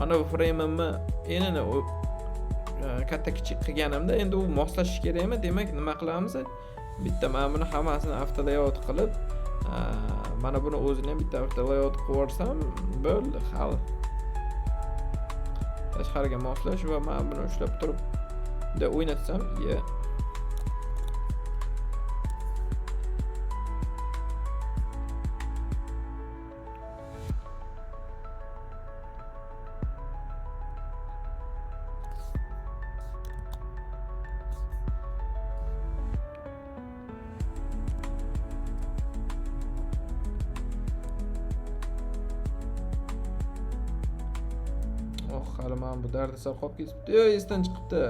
ana frame'imni enini katta kichik qilganimda endi u moslashish kerakmi? Demak, nima qilamiz? Bitta mana buni hammasini after layout qilib, mana buni o'zini ham bitta after layout qilib yuborsam, bo'ldi, hal. Tashqariga moslash va mana buni ushlab turib, bunday o'ynatsam, hali men bu dardisar qolib ketibdi. Esdan chiqibdi.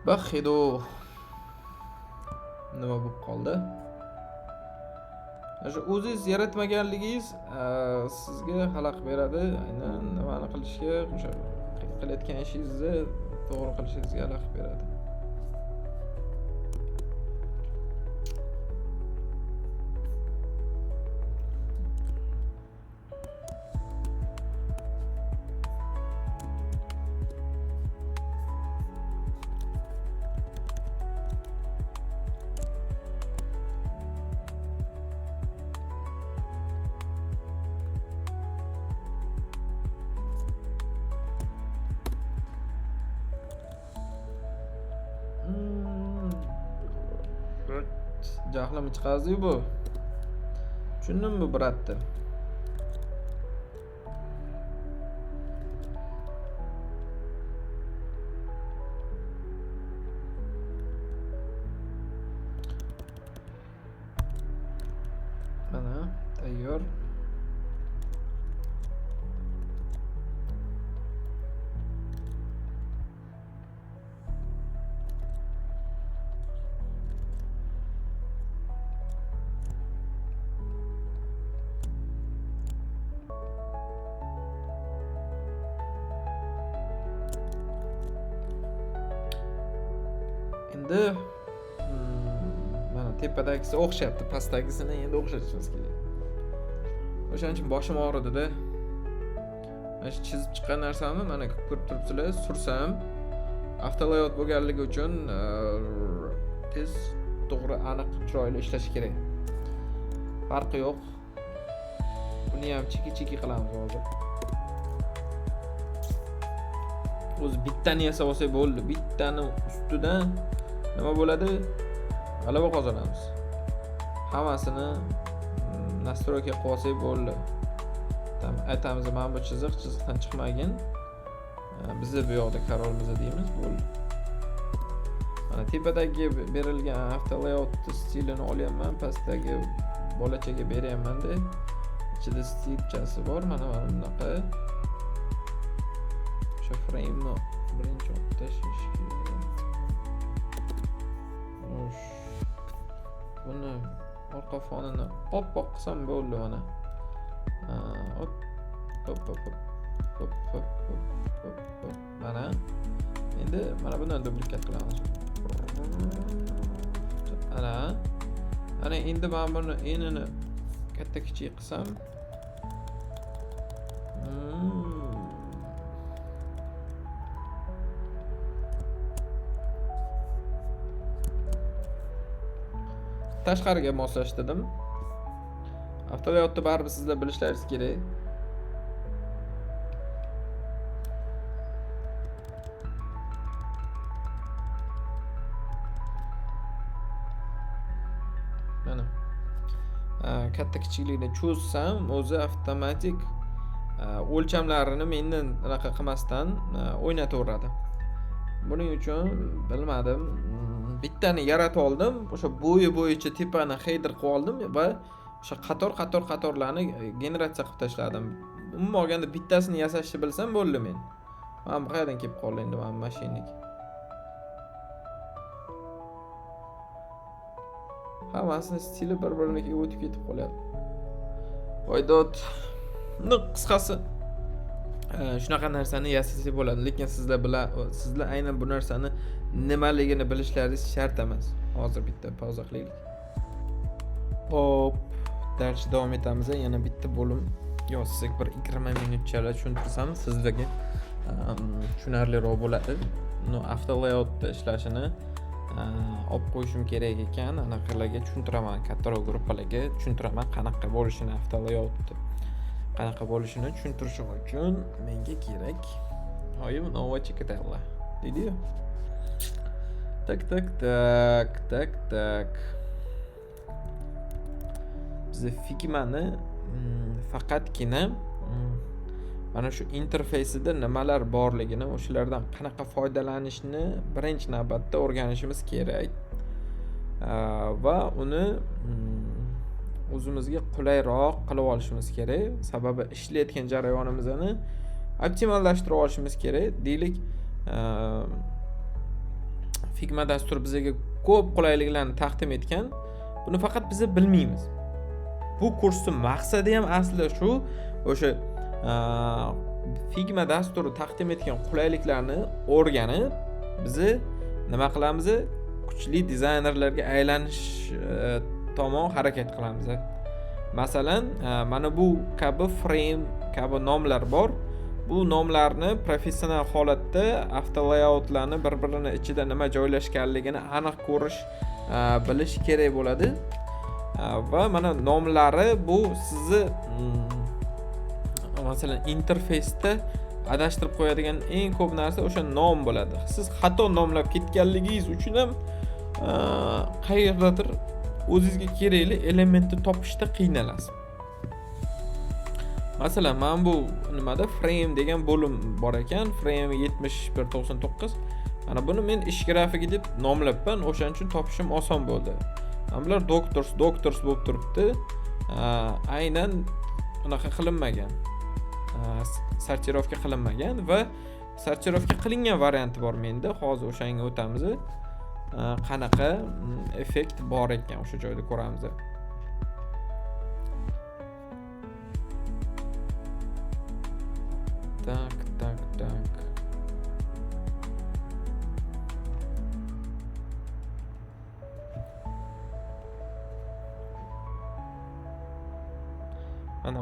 Baxido. Nima bo'lib qoldi? O'sha o'zingiz yaratmaganligingiz sizga xalaqit beradi. Aynan nimani qilishga, o'sha qilayotgan ishingizni to'g'ri qilishingizga xalaqit beradi. Jahlim chiqazdi bu. Tushundimmi, bratni? Mana tayyor. Endi mana tepadagisi o'xshabdi, pastdagisini endi o'xshatishimiz kerak. O'shaning uchun boshim og'ridi-da. Mana shu chizib chiqqan narsani mana ko'rib turibsizlar, sursam avtolayout bo'lganligi uchun tez, to'g'ri, aniq, chiroyli ishlashi kerak. Farqi yo'q. Buni ham chiki-chiki qilamiz hozir. O'zi bittani yasab olsak bo'ldi. Bittani ustidan nima bo'ladi? G'alaba qozonamiz. Hammasini nastroyga qilib olsak bo'ldi. Aytamiz, mana bu chiziqdan chiqmagin. Bizni bu yoqda qarorimiz deymiz, bo'ldi. Mana tepadagi berilgan avtolayout stilini olyapman, pastdagi bolachaga beryapman-da. Ichida stilchasi bor, mana bunaqa. O'sha frame-ni birinchi olib tashlash kerak. Buni orqa fonini oppoq qilsam bo'ldi mana. Hop. Mana. Endi mana bundan duplikat qilamiz. Ana endi men buni enini katta kichik qilsam. Tashqariga moslashtirdim. Avtolayoutni baribir sizlar bilishlaringiz kerak. Mana. Katta kichiklikni cho'zsam, o'zi avtomatik o'lchamlarini mendan unaqa qilmasdan o'ynataveradi. Buning uchun bilmadim, bittani yaratib oldim. O'sha bo'yi bo'yicha tepani header qilib oldim va o'sha qatorlarni generatsiya qilib tashladim. Umuman olganda bittasini yasashni bilsam bo'ldi men. Mana bu qayerdan kelib qoldi endi mana mashinik. Hammasini stili bir-birinikiga o'tib ketib qolyapti. Voydod. Qisqasi shunaqa narsani yasasak bo'ladi, lekin sizlar aynan bu narsani nimaligini bilishlaringiz shart emas. Hozir bitta pauza qilaylik. Hop, darsga davom etamiz. Yana bitta bo'lim Yo, sizga bir 20 minutchalar tushuntirsam sizlarga tushunarliroq bo'ladi. After layoutda ishlashini olib qo'yishim kerak ekan. Anaqalarga tushuntiraman, kattaroq gruppalarga tushuntiraman qanaqa bo'lishini, after layoutni qanaqa bo'lishini tushuntirishim uchun menga kerak. Oyim novachi ketadilar. Deydi-yu. Tak. Biz Figmani faqatgina mana shu interfeysida nimalar borligini, o'shalardan qanaqa foydalanishni birinchi navbatda o'rganishimiz kerak. Va uni o'zimizga qulayroq qilib olishimiz kerak. Sababi ishlayotgan jarayonimizni optimallashtirib olishimiz kerak. Deylik, Figma dasturi bizga ko'p qulayliklarni taqdim etgan. Buni faqat biz bilmaymiz. Bu kursning maqsadi ham aslida shu, o'sha Figma dasturi taqdim etgan qulayliklarni o'rganib, biz nima qilamiz? Kuchli dizaynerlarga aylanish tomon harakat qilamiz. Masalan, mana bu kabi frame kabi nomlar bor. Bu nomlarni professional holatda after layoutlarni bir-birini ichida nima joylashganligini aniq ko'rish, bilish kerak bo'ladi. Va mana nomlari bu sizni masalan interfeysda adashtirib qo'yadigan eng ko'p narsa o'sha nom bo'ladi. Siz xato nomlab ketganligingiz uchun ham qayerdadir o'zingizga kerakli elementni topishda qiynalasiz. Masalan, men bu nimada frame degan bo'lim bor ekan, frame 7199. Mana buni men ish grafigi deb nomlabman, o'shaning uchun topishim oson bo'ldi. Bular doctors bo'lib turibdi. Aynan unaqa qilinmagan. Sortirovka qilinmagan va sortirovka qilingan varianti bor menda. Hozir o'shanga o'tamiz. Qanaqa effekt bor ekan o'sha joyda ko'ramiz. Tak.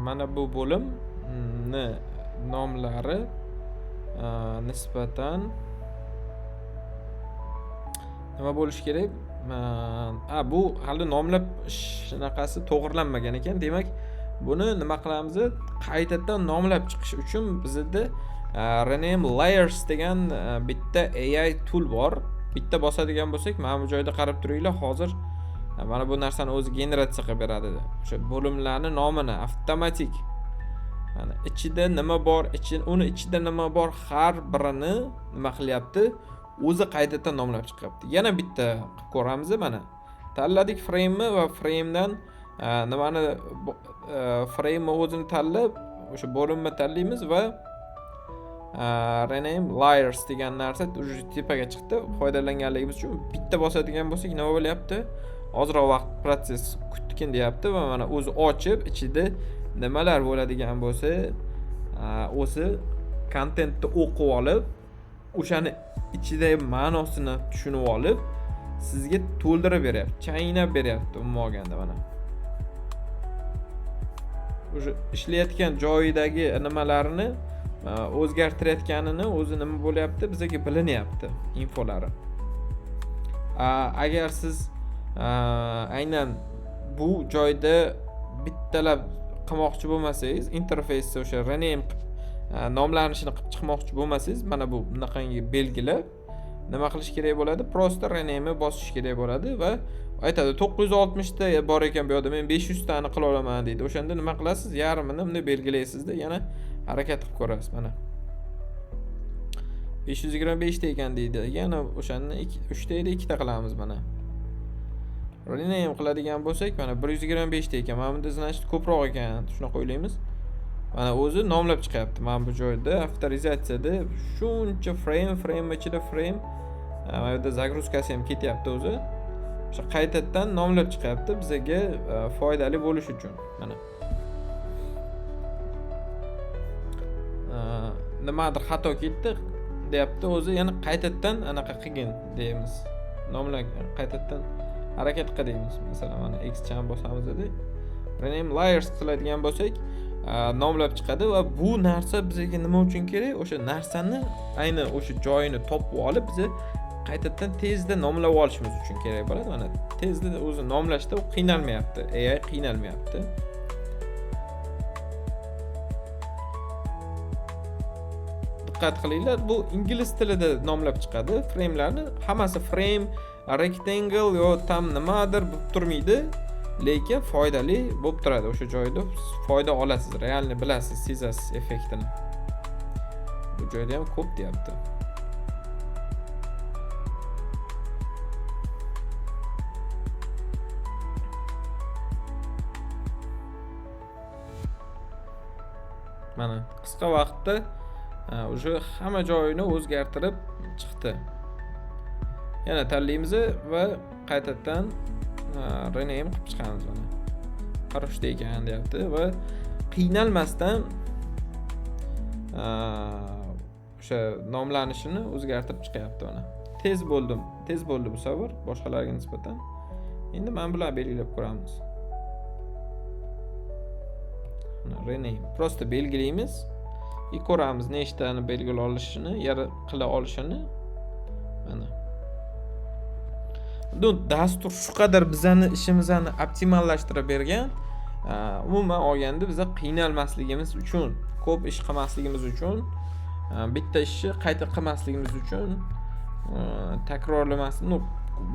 Mana bu bo'limni nomlari nisbatan nima bo'lishi kerak? Bu hali nomlab shunaqasi to'g'rilanmagan ekan. Demak, buni nima qilamiz? Qaytadan nomlab chiqish uchun bizda rename layers degan bitta AI tool bor. Bitta bosadigan bo'lsak, mana bu joyda qarab turinglar, hozir mana bu narsani o'zi generatsiya qilib beradi. O'sha bo'limlarning nomini avtomatik mana ichida nima bor, uni ichida nima bor har birini nima qilyapti? O'zi qaytadan nomlab chiqyapti. Yana bitta qilib ko'ramiz mana. Tanladik frame va framedan nimani frame o'zini tanlab, o'sha bo'limni tanlaymiz va rename layers degan narsa уже tepaga chiqdi. Foydalanganligimiz uchun bitta bosadigan bo'lsak nima bo'lyapti? Ozroq vaqt proses kutkin deyapti va mana o'zi ochib ichida nimalar bo'ladigan bo'lsa, o'zi kontentni o'qib olib, o'shani ichidagi ma'nosini tushunib olib, sizga to'ldirib beryapti, chaynab beryapti umuman olganda mana. O'sha ishlayotgan joyidagi nimalarni o'zgartirayotganini o'zi nima bo'lyapti, bizga bilinyapti infolari. Agar siz aynan bu joyda bittalab qilmoqchi bo'lmasangiz, interfeysda o'sha rename nomlanishini qilib chiqmoqchi bo'lmasangiz, mana bu bunaqangi belgilab nima qilish kerak bo'ladi? Prosta rename bosish kerak bo'ladi va aytadi 960 ta bor ekan bu yerda, men 500 tani qila olaman deydi. O'shanda nima qilasiz? Yarmini bunday belgilaysizda, yana harakat qilib ko'rasiz mana. 525 ta ekan deydi. Yana o'shani 3 ta edi, 2 ta qilamiz mana. Rename qiladigan bo'lsak, mana 125 ta ekan. Mana bunda значит ko'proq ekan. Shunaqa o'ylaymiz. Mana o'zi nomlab chiqyapti. Mana bu joyda avtorizatsiyada shuncha frame ichida frame, mana yerda загрузкасы ham ketyapti o'zi. O'sha qaytadan nomlab chiqyapti bizga foydali bo'lish uchun. Mana. Nimadir xato ketdi deyapti o'zi, yana qaytadan anaqa qilgin deymiz. Nomlagan qaytadan harakat qilamiz. Masalan, mana X chan bosamiz edi. Rename layers qiladigan bo'lsak, nomlab chiqadi va bu narsa bizga nima uchun kerak? O'sha narsani ayni o'sha joyini topib olib, biz qaytadan tezda nomlab olishimiz uchun kerak bo'ladi. Mana tezda o'zi nomlashda u qiynalmayapti. AI qiynalmayapti. Diqqat qilinglar, bu ingliz tilida nomlab chiqadi. Framelarni hammasi frame, rectangle yo tam nimadir bo'lib turmaydi, lekin foydali bo'lib turadi. O'sha joyda foyda olasiz, realni bilasiz, sezasiz effektini. Bu joyda ham ko'p deyapti. Mana qisqa vaqtda o'sha hamma joyini o'zgartirib chiqdi. Yana tanlaymiz va qaytadan rename qilib chiqamiz mana. Qarashda ekan deyapti va qiynalmasdan o'sha nomlanishini o'zgartirib chiqyapti mana. Tez bo'ldi bu safar boshqalarga nisbatan. Endi men bilan belgilab ko'ramiz. Rename prosta belgilaymiz. Ko'ramiz nechtani belgilab olishini, qila olishini. Mana. Dastur shu qadar bizani ishimizni optimallashtirib bergan. Umuman olganda biz qiynalmasligimiz uchun, ko'p ish qilmasligimiz uchun, bitta ishni qayta qilmasligimiz uchun, takrorlamasdan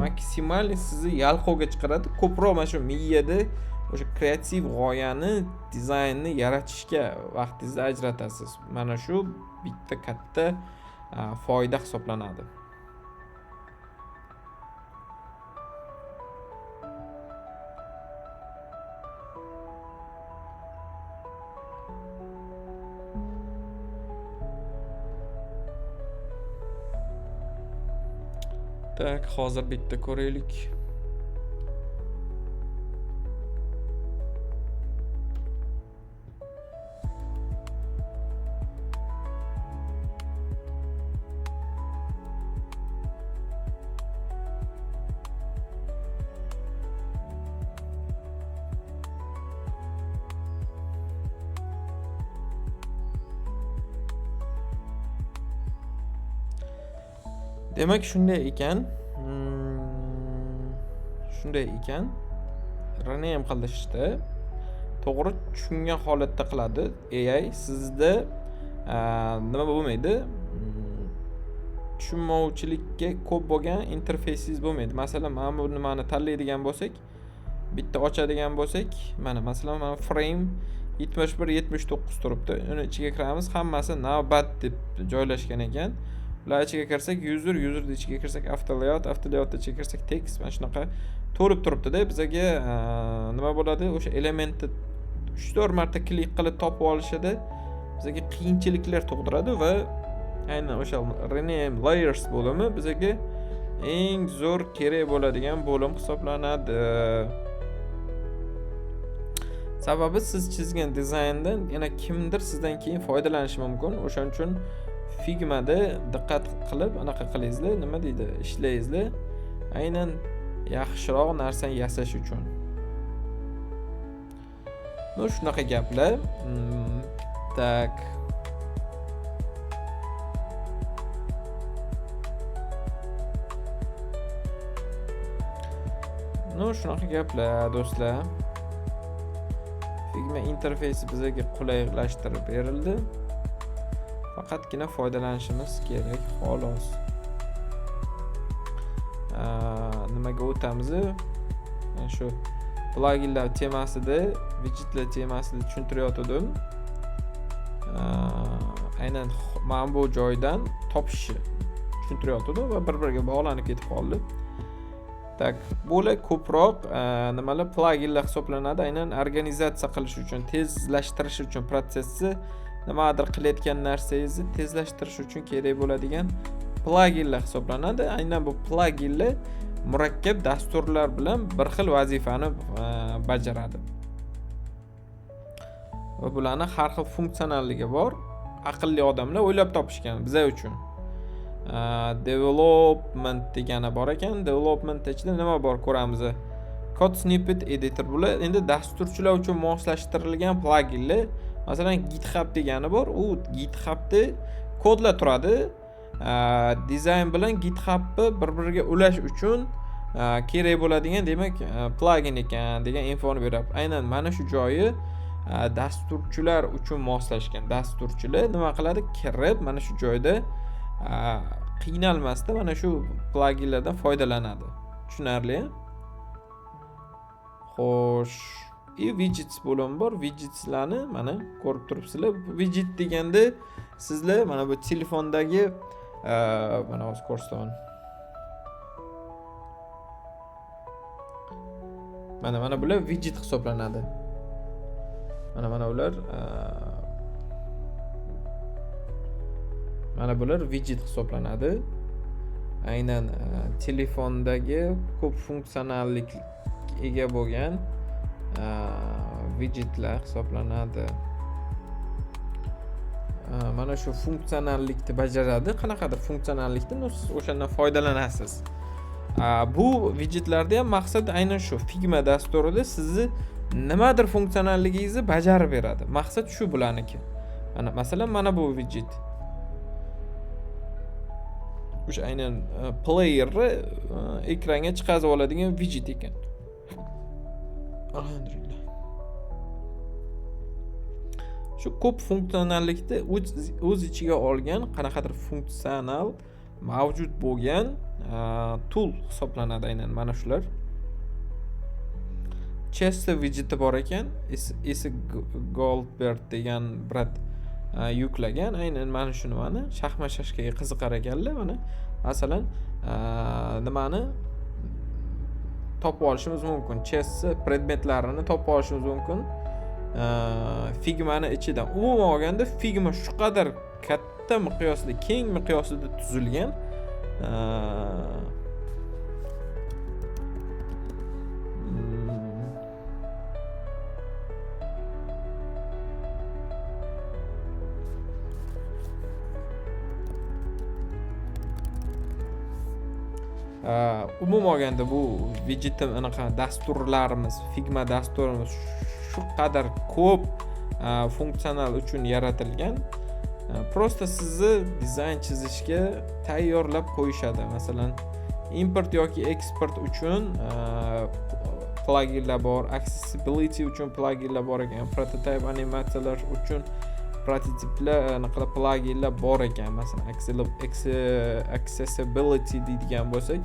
maksimal sizni yalqovga chiqaradi. Ko'proq mana shu miyada o'sha kreativ g'oyani, dizaynni yaratishga vaqtingizni ajratasiz. Mana shu bitta katta foyda hisoblanadi. Tak, hozir bitta ko'raylik. Demak, shunday ekan. Rename qilishda to'g'ri tushungan holatda qiladi. AI sizda nima bo'lmaydi? Tushunmovchilikka ko'p bo'lgan interfeysingiz bo'lmaydi. Masalan, mana bu nimani tanlaydigan bo'lsak, bitta ochadigan bo'lsak, mana masalan mana frame 71-79 turibdi. Uni ichiga kiramiz, hammasi navbat deb joylashgan ekan. Ular ichiga kirsak user ichiga kirsak автолаyout ichiga kirsak text, mana shunaqa to'lib turibdi-da. Bizga nima bo'ladi? O'sha elementni 3-4 marta klik qilib topib olishida bizga qiyinchiliklar tug'diradi va aynan o'sha rename layers bo'limi bizga eng zo'r kerak bo'ladigan bo'lim hisoblanadi. Sababi siz chizgan dizayndan yana kimdir sizdan keyin foydalanishi mumkin. O'shaning uchun Figma'da diqqat qilib anaqa qilingizlar, nima deydi, ishlayingizlar. Aynan yaxshiroq narsani yasash uchun. Shunaqa gaplar. Tak. Shunaqa gaplar, do'stlar. Figma interfeysi bizga qulaylashtirib berildi. Faqatgina foydalanishimiz kerak, xolos. Nimaga o'tamiz? Shu pluginlar temasida, widgetlar temasida tushuntirayotgandim. Aynan mana bu joydan topishni tushuntirayotgandim va bir-biriga bog'lanib ketib qoldi. Tak, bular ko'proq nimalar pluginlar hisoblanadi. Aynan organizatsiya qilish uchun, tezlashtirish uchun protsessni, nimadir qilayotgan narsangizni tezlashtirish uchun kerak bo'ladigan pluginlar hisoblanadi. Aynan bu pluginlar murakkab dasturlar bilan bir xil vazifani bajaradi. Va bularning har xil funksionalligi bor. Aqlli odamlar o'ylab topishgan bizlar uchun. Development degani bor ekan. Development ichida nima bor ko'ramiz. Code snippet editor bular endi dasturchilar uchun moslashtirilgan pluginlar. Masalan, GitHub degani bor. U GitHubni kodlar turadi. Dizayn bilan GitHubni bir-biriga ulash uchun kerak bo'ladigan, demak, plugin ekan degan infoni beradi. Aynan mana shu joyi dasturchilar uchun moslashgan. Dasturchilar nima qiladi? Kirib, mana shu joyda qiynalmasdan mana shu pluginlardan foydalanadi. Tushunarli? Xo'sh, widgets bo'limi bor. Widgetslarni mana ko'rib turibsizlar. Widget deganda sizlar mana bu telefondagi mana hozir ko'rsataman. Mana bular widget hisoblanadi. Mana ular mana bular widget hisoblanadi. Aynan telefondagi ko'p funksionallik ega bo'lgan widgetlar hisoblanadi. Mana shu funksionallikni bajaradi. Qanaqadir funksionallikdan siz o'shandan foydalanasiz. Bu widgetlarda ham maqsad aynan shu. Figma dasturida sizni nimadir funksionalligingizni bajarib beradi. Maqsad shu bularniki. Masalan, mana bu widget. O'sha aynan playerni ekranga chiqarib oladigan widget ekan. Alhamdulillah. Shu ko'p funksionallikni o'z ichiga olgan, qanaqadir funksional mavjud bo'lgan tool hisoblanadi aynan mana shular. Chester widgeti bor ekan, esi Goldberg degan brat yuklagan. Aynan mana shu nimani shaxma-shashkaga qiziqar ekanlar. Mana masalan, nimani topib olishimiz mumkin. Chester predmetlarini topib olishimiz mumkin. Figmani ichidan. Umuman olganda Figma shu qadar katta miqyosli, keng miqyosida tuzilgan. Umuman olganda bu widget anaqa dasturlarimiz, Figma dasturimiz shu qadar ko'p funksional uchun yaratilgan. Prosta sizni dizayn chizishga tayyorlab qo'yishadi. Masalan, import yoki export uchun pluginlar bor, accessibility uchun pluginlar bor ekan, prototype animatsiyalar uchun prototiplar anaqa pluginlar bor ekan. Masalan, accessibility deydigan bo'lsak,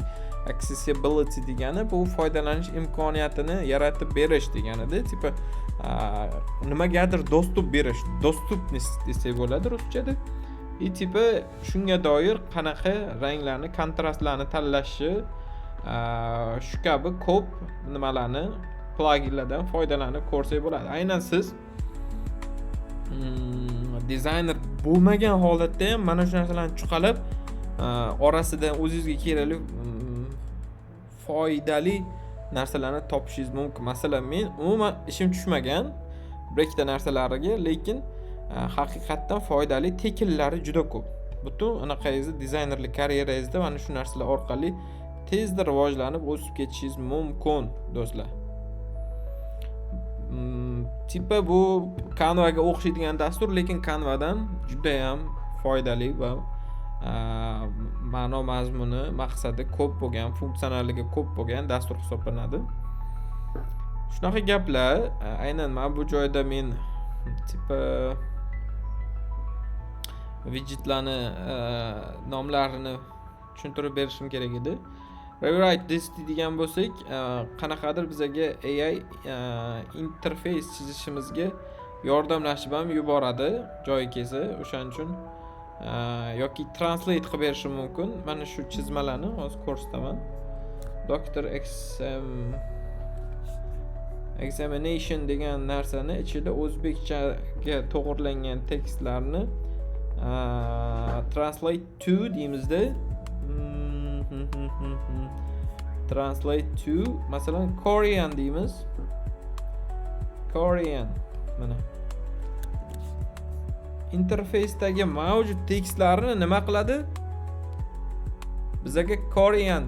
accessibility degani bu foydalanish imkoniyatini yaratib berish deganida. Tipa nimagadir dostуп berish, dostupность desak bo'ladi ruschada. Tipa shunga doir qanaqa ranglarni, kontrastlarni tanlashi, shu kabi ko'p nimalarni pluginlardan foydalanib ko'rsak bo'ladi. Aynan siz dizayner bo'lmagan holatda ham mana shu narsalarni chuqalab orasidan o'zingizga kerakli foydali narsalarni topishingiz mumkin. Masalan, men umuman ishim tushmagan bir ikkita narsalarga, lekin haqiqatdan foydali tekillari juda ko'p. Butun anaqangizni dizaynerlik karyeringizda mana shu narsalar orqali tezda rivojlanib o'sib ketishingiz mumkin, do'stlar. Tipa bu Canvaga o'xshaydigan dastur, lekin Canvadan juda ham foydali va ma'no mazmuni, maqsadi ko'p bo'lgan, funksionalligi ko'p bo'lgan dastur hisoblanadi. Shunaqa gaplar. Aynan mana bu joyda men tipa widgetlarni nomlarini tushuntirib berishim kerak edi. Rewrite this degan bo'lsak, qanaqadir bizga AI interface chizishimizga yordamlashib ham yuboradi joyi kelsa. O'shaning uchun yoki translate qilib berishim mumkin. Mana shu chizmalarni hozir ko'rsataman. Doctor examination degan narsani ichida o'zbekchaga to'g'rilangan tekstlarni translate to deymizda. Translate to, masalan, Korean deymiz. Korean. Mana interfaysdagi mavjud tekstlarni nima qiladi? Bizga Korean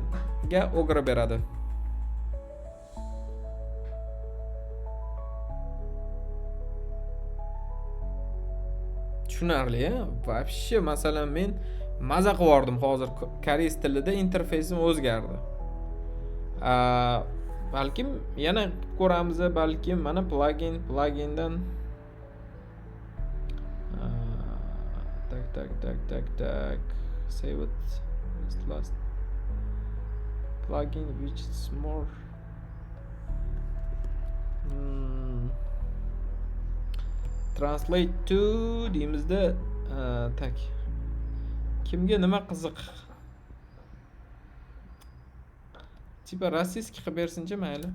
ga o'girib beradi. tushunarli, вообще masalan men maza qilib hozir koreys tilida interfeysim o'zgardi. Balkim yana ko'ramiz, balkim mana plugindan tak save it this last plugin which is more translate to deymizda, tak kimga nima qiziq, tipa rossiyskiy qilib bersinchi mayli.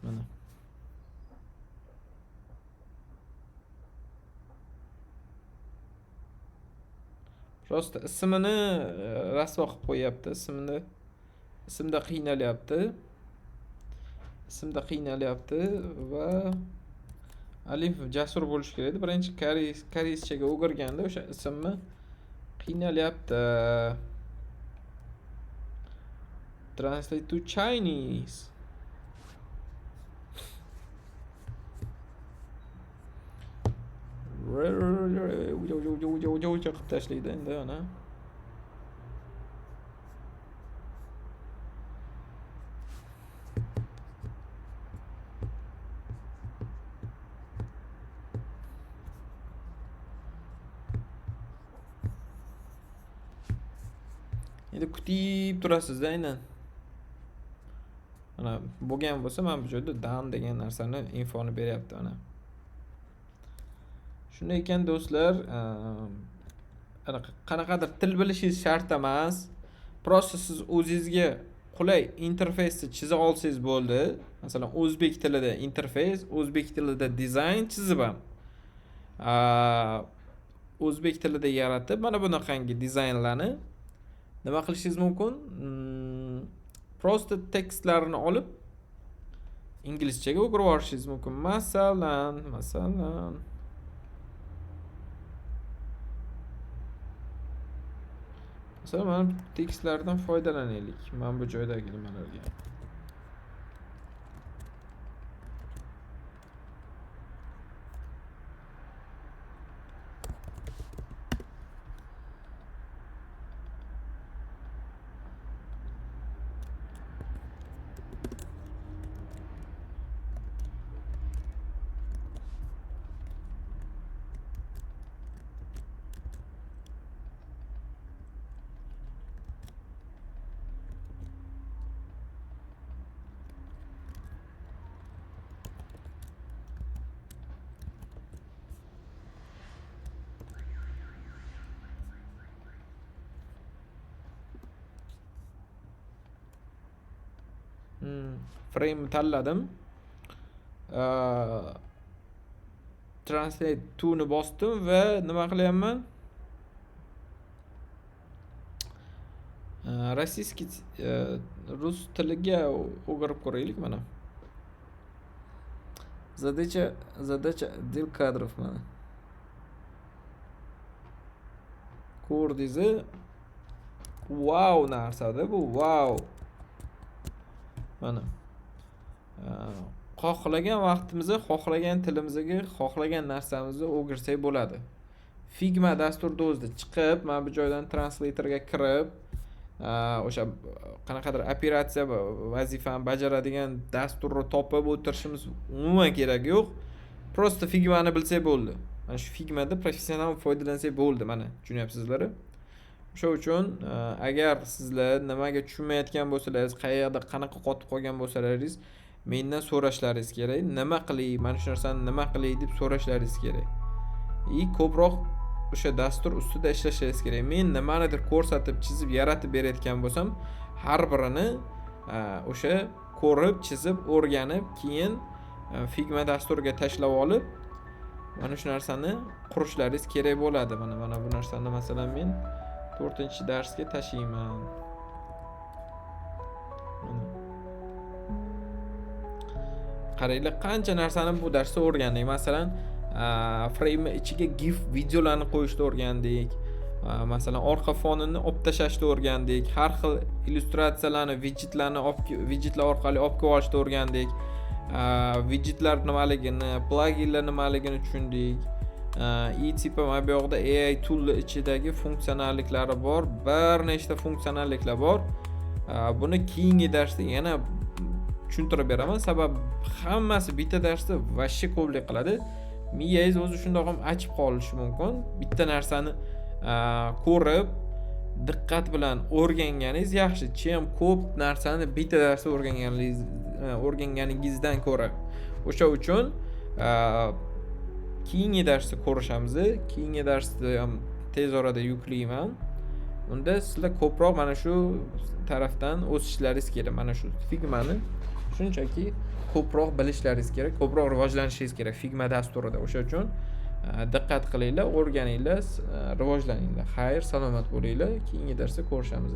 Mana prosta ismini rasvo qilib qo'yapti, ismda qiynalyapti va Alif jasur bo'lish kerak edi. Birinchi koreyschaga o'girganda o'sha ismni qiynalyapti. Translate to Chinese. qilib tashlaydi endi ana. Endi kutib turasiz-da aynan. Mana bo'lgan bo'lsa, men bu joyda down degan narsani infoni beryapti mana. Shunday ekan do'stlar, qanaqadir til bilishingiz shart emas. Prosta siz o'zingizga qulay interfeysni chiza olsangiz bo'ldi. Masalan, o'zbek tilida interfeys, o'zbek tilida dizayn chizib ham, o'zbek tilida yaratib, mana bunaqangi dizaynlarni nima qilishingiz mumkin? Prosta tekstlarni olib inglizchaga o'girib yuborishingiz mumkin. Masalan mana tekstlardan foydalanaylik. Mana bu joydagi nimalarga. Frame tanladim. Translate to ni bosdim va nima qilyapman? Rossiyskiy rus tiliga o'girib ko'raylik mana. Задача отдел кадров mana. Ko'rdingiz? Wow narsada bu, wow. Mana. Xohlagan vaqtimizda, xohlagan tilimizga, xohlagan narsamizni o'girsak bo'ladi. Figma dasturida o'zida chiqib, mana bu joydan translatorga kirib, o'sha qanaqadir operatsiya vazifani bajaradigan dasturni topib o'tirishimiz umuman kerak yo'q. Prosta Figmani bilsak bo'ldi. Mana shu Figmada professional foydalansak bo'ldi, mana. Tushunyapsizlar? O'sha uchun agar sizlar nimaga tushunmayotgan bo'lsangiz, qayerda qanaqa qotib qolgan bo'lsangiz, mendan so'rashlaringiz kerak. Nima qilay, mana shu narsani nima qilay deb so'rashlaringiz kerak. Ko'proq o'sha dastur ustida ishlashingiz kerak. Men nimanidir ko'rsatib, chizib, yaratib berayotgan bo'lsam, har birini o'sha ko'rib, chizib, o'rganib, keyin Figma dasturiga tashlab olib, mana shu narsani qurishlaringiz kerak bo'ladi. Mana bu narsani masalan men 4-darsga tashlayman. Qaranglar, qancha narsani bu darsda o'rgandik. Masalan, frame ichiga GIF videolarni qo'yishni o'rgandik. Masalan, orqa fonini olib tashlashni o'rgandik. Har xil illyustratsiyalarni, widgetlar orqali olib kelishni o'rgandik. Widgetlar nimaligini, pluginlar nimaligini tushundik. i tipi mana bu yoqda AI tool ichidagi funksiyonalliklari bor, bir nechta funksiyonalliklar bor. Buni keyingi darsda yana tushuntirib beraman, sababi hammasi bitta darsda vashshi ko'plik qiladi. Miyangiz o'zi shundoq ham achib qolishi mumkin. Bitta narsani ko'rib, diqqat bilan o'rganganingiz yaxshi. Chem ko'p narsani bitta darsda o'rganganingizdan ko'ra. O'sha uchun keyingi darsda ko'rishamiz. Keyingi darsda ham tez orada yuklayman. Unda sizlar ko'proq mana shu tarafdan o'sishlaringiz kerak. Mana shu Figmani shunchaki ko'proq bilishlaringiz kerak, ko'proq rivojlanishingiz kerak Figma dasturida. O'sha uchun diqqat qilinglar, o'rganinglar, rivojlaninglar. Xayr, salomat bo'linglar. Keyingi darsda ko'rishamiz.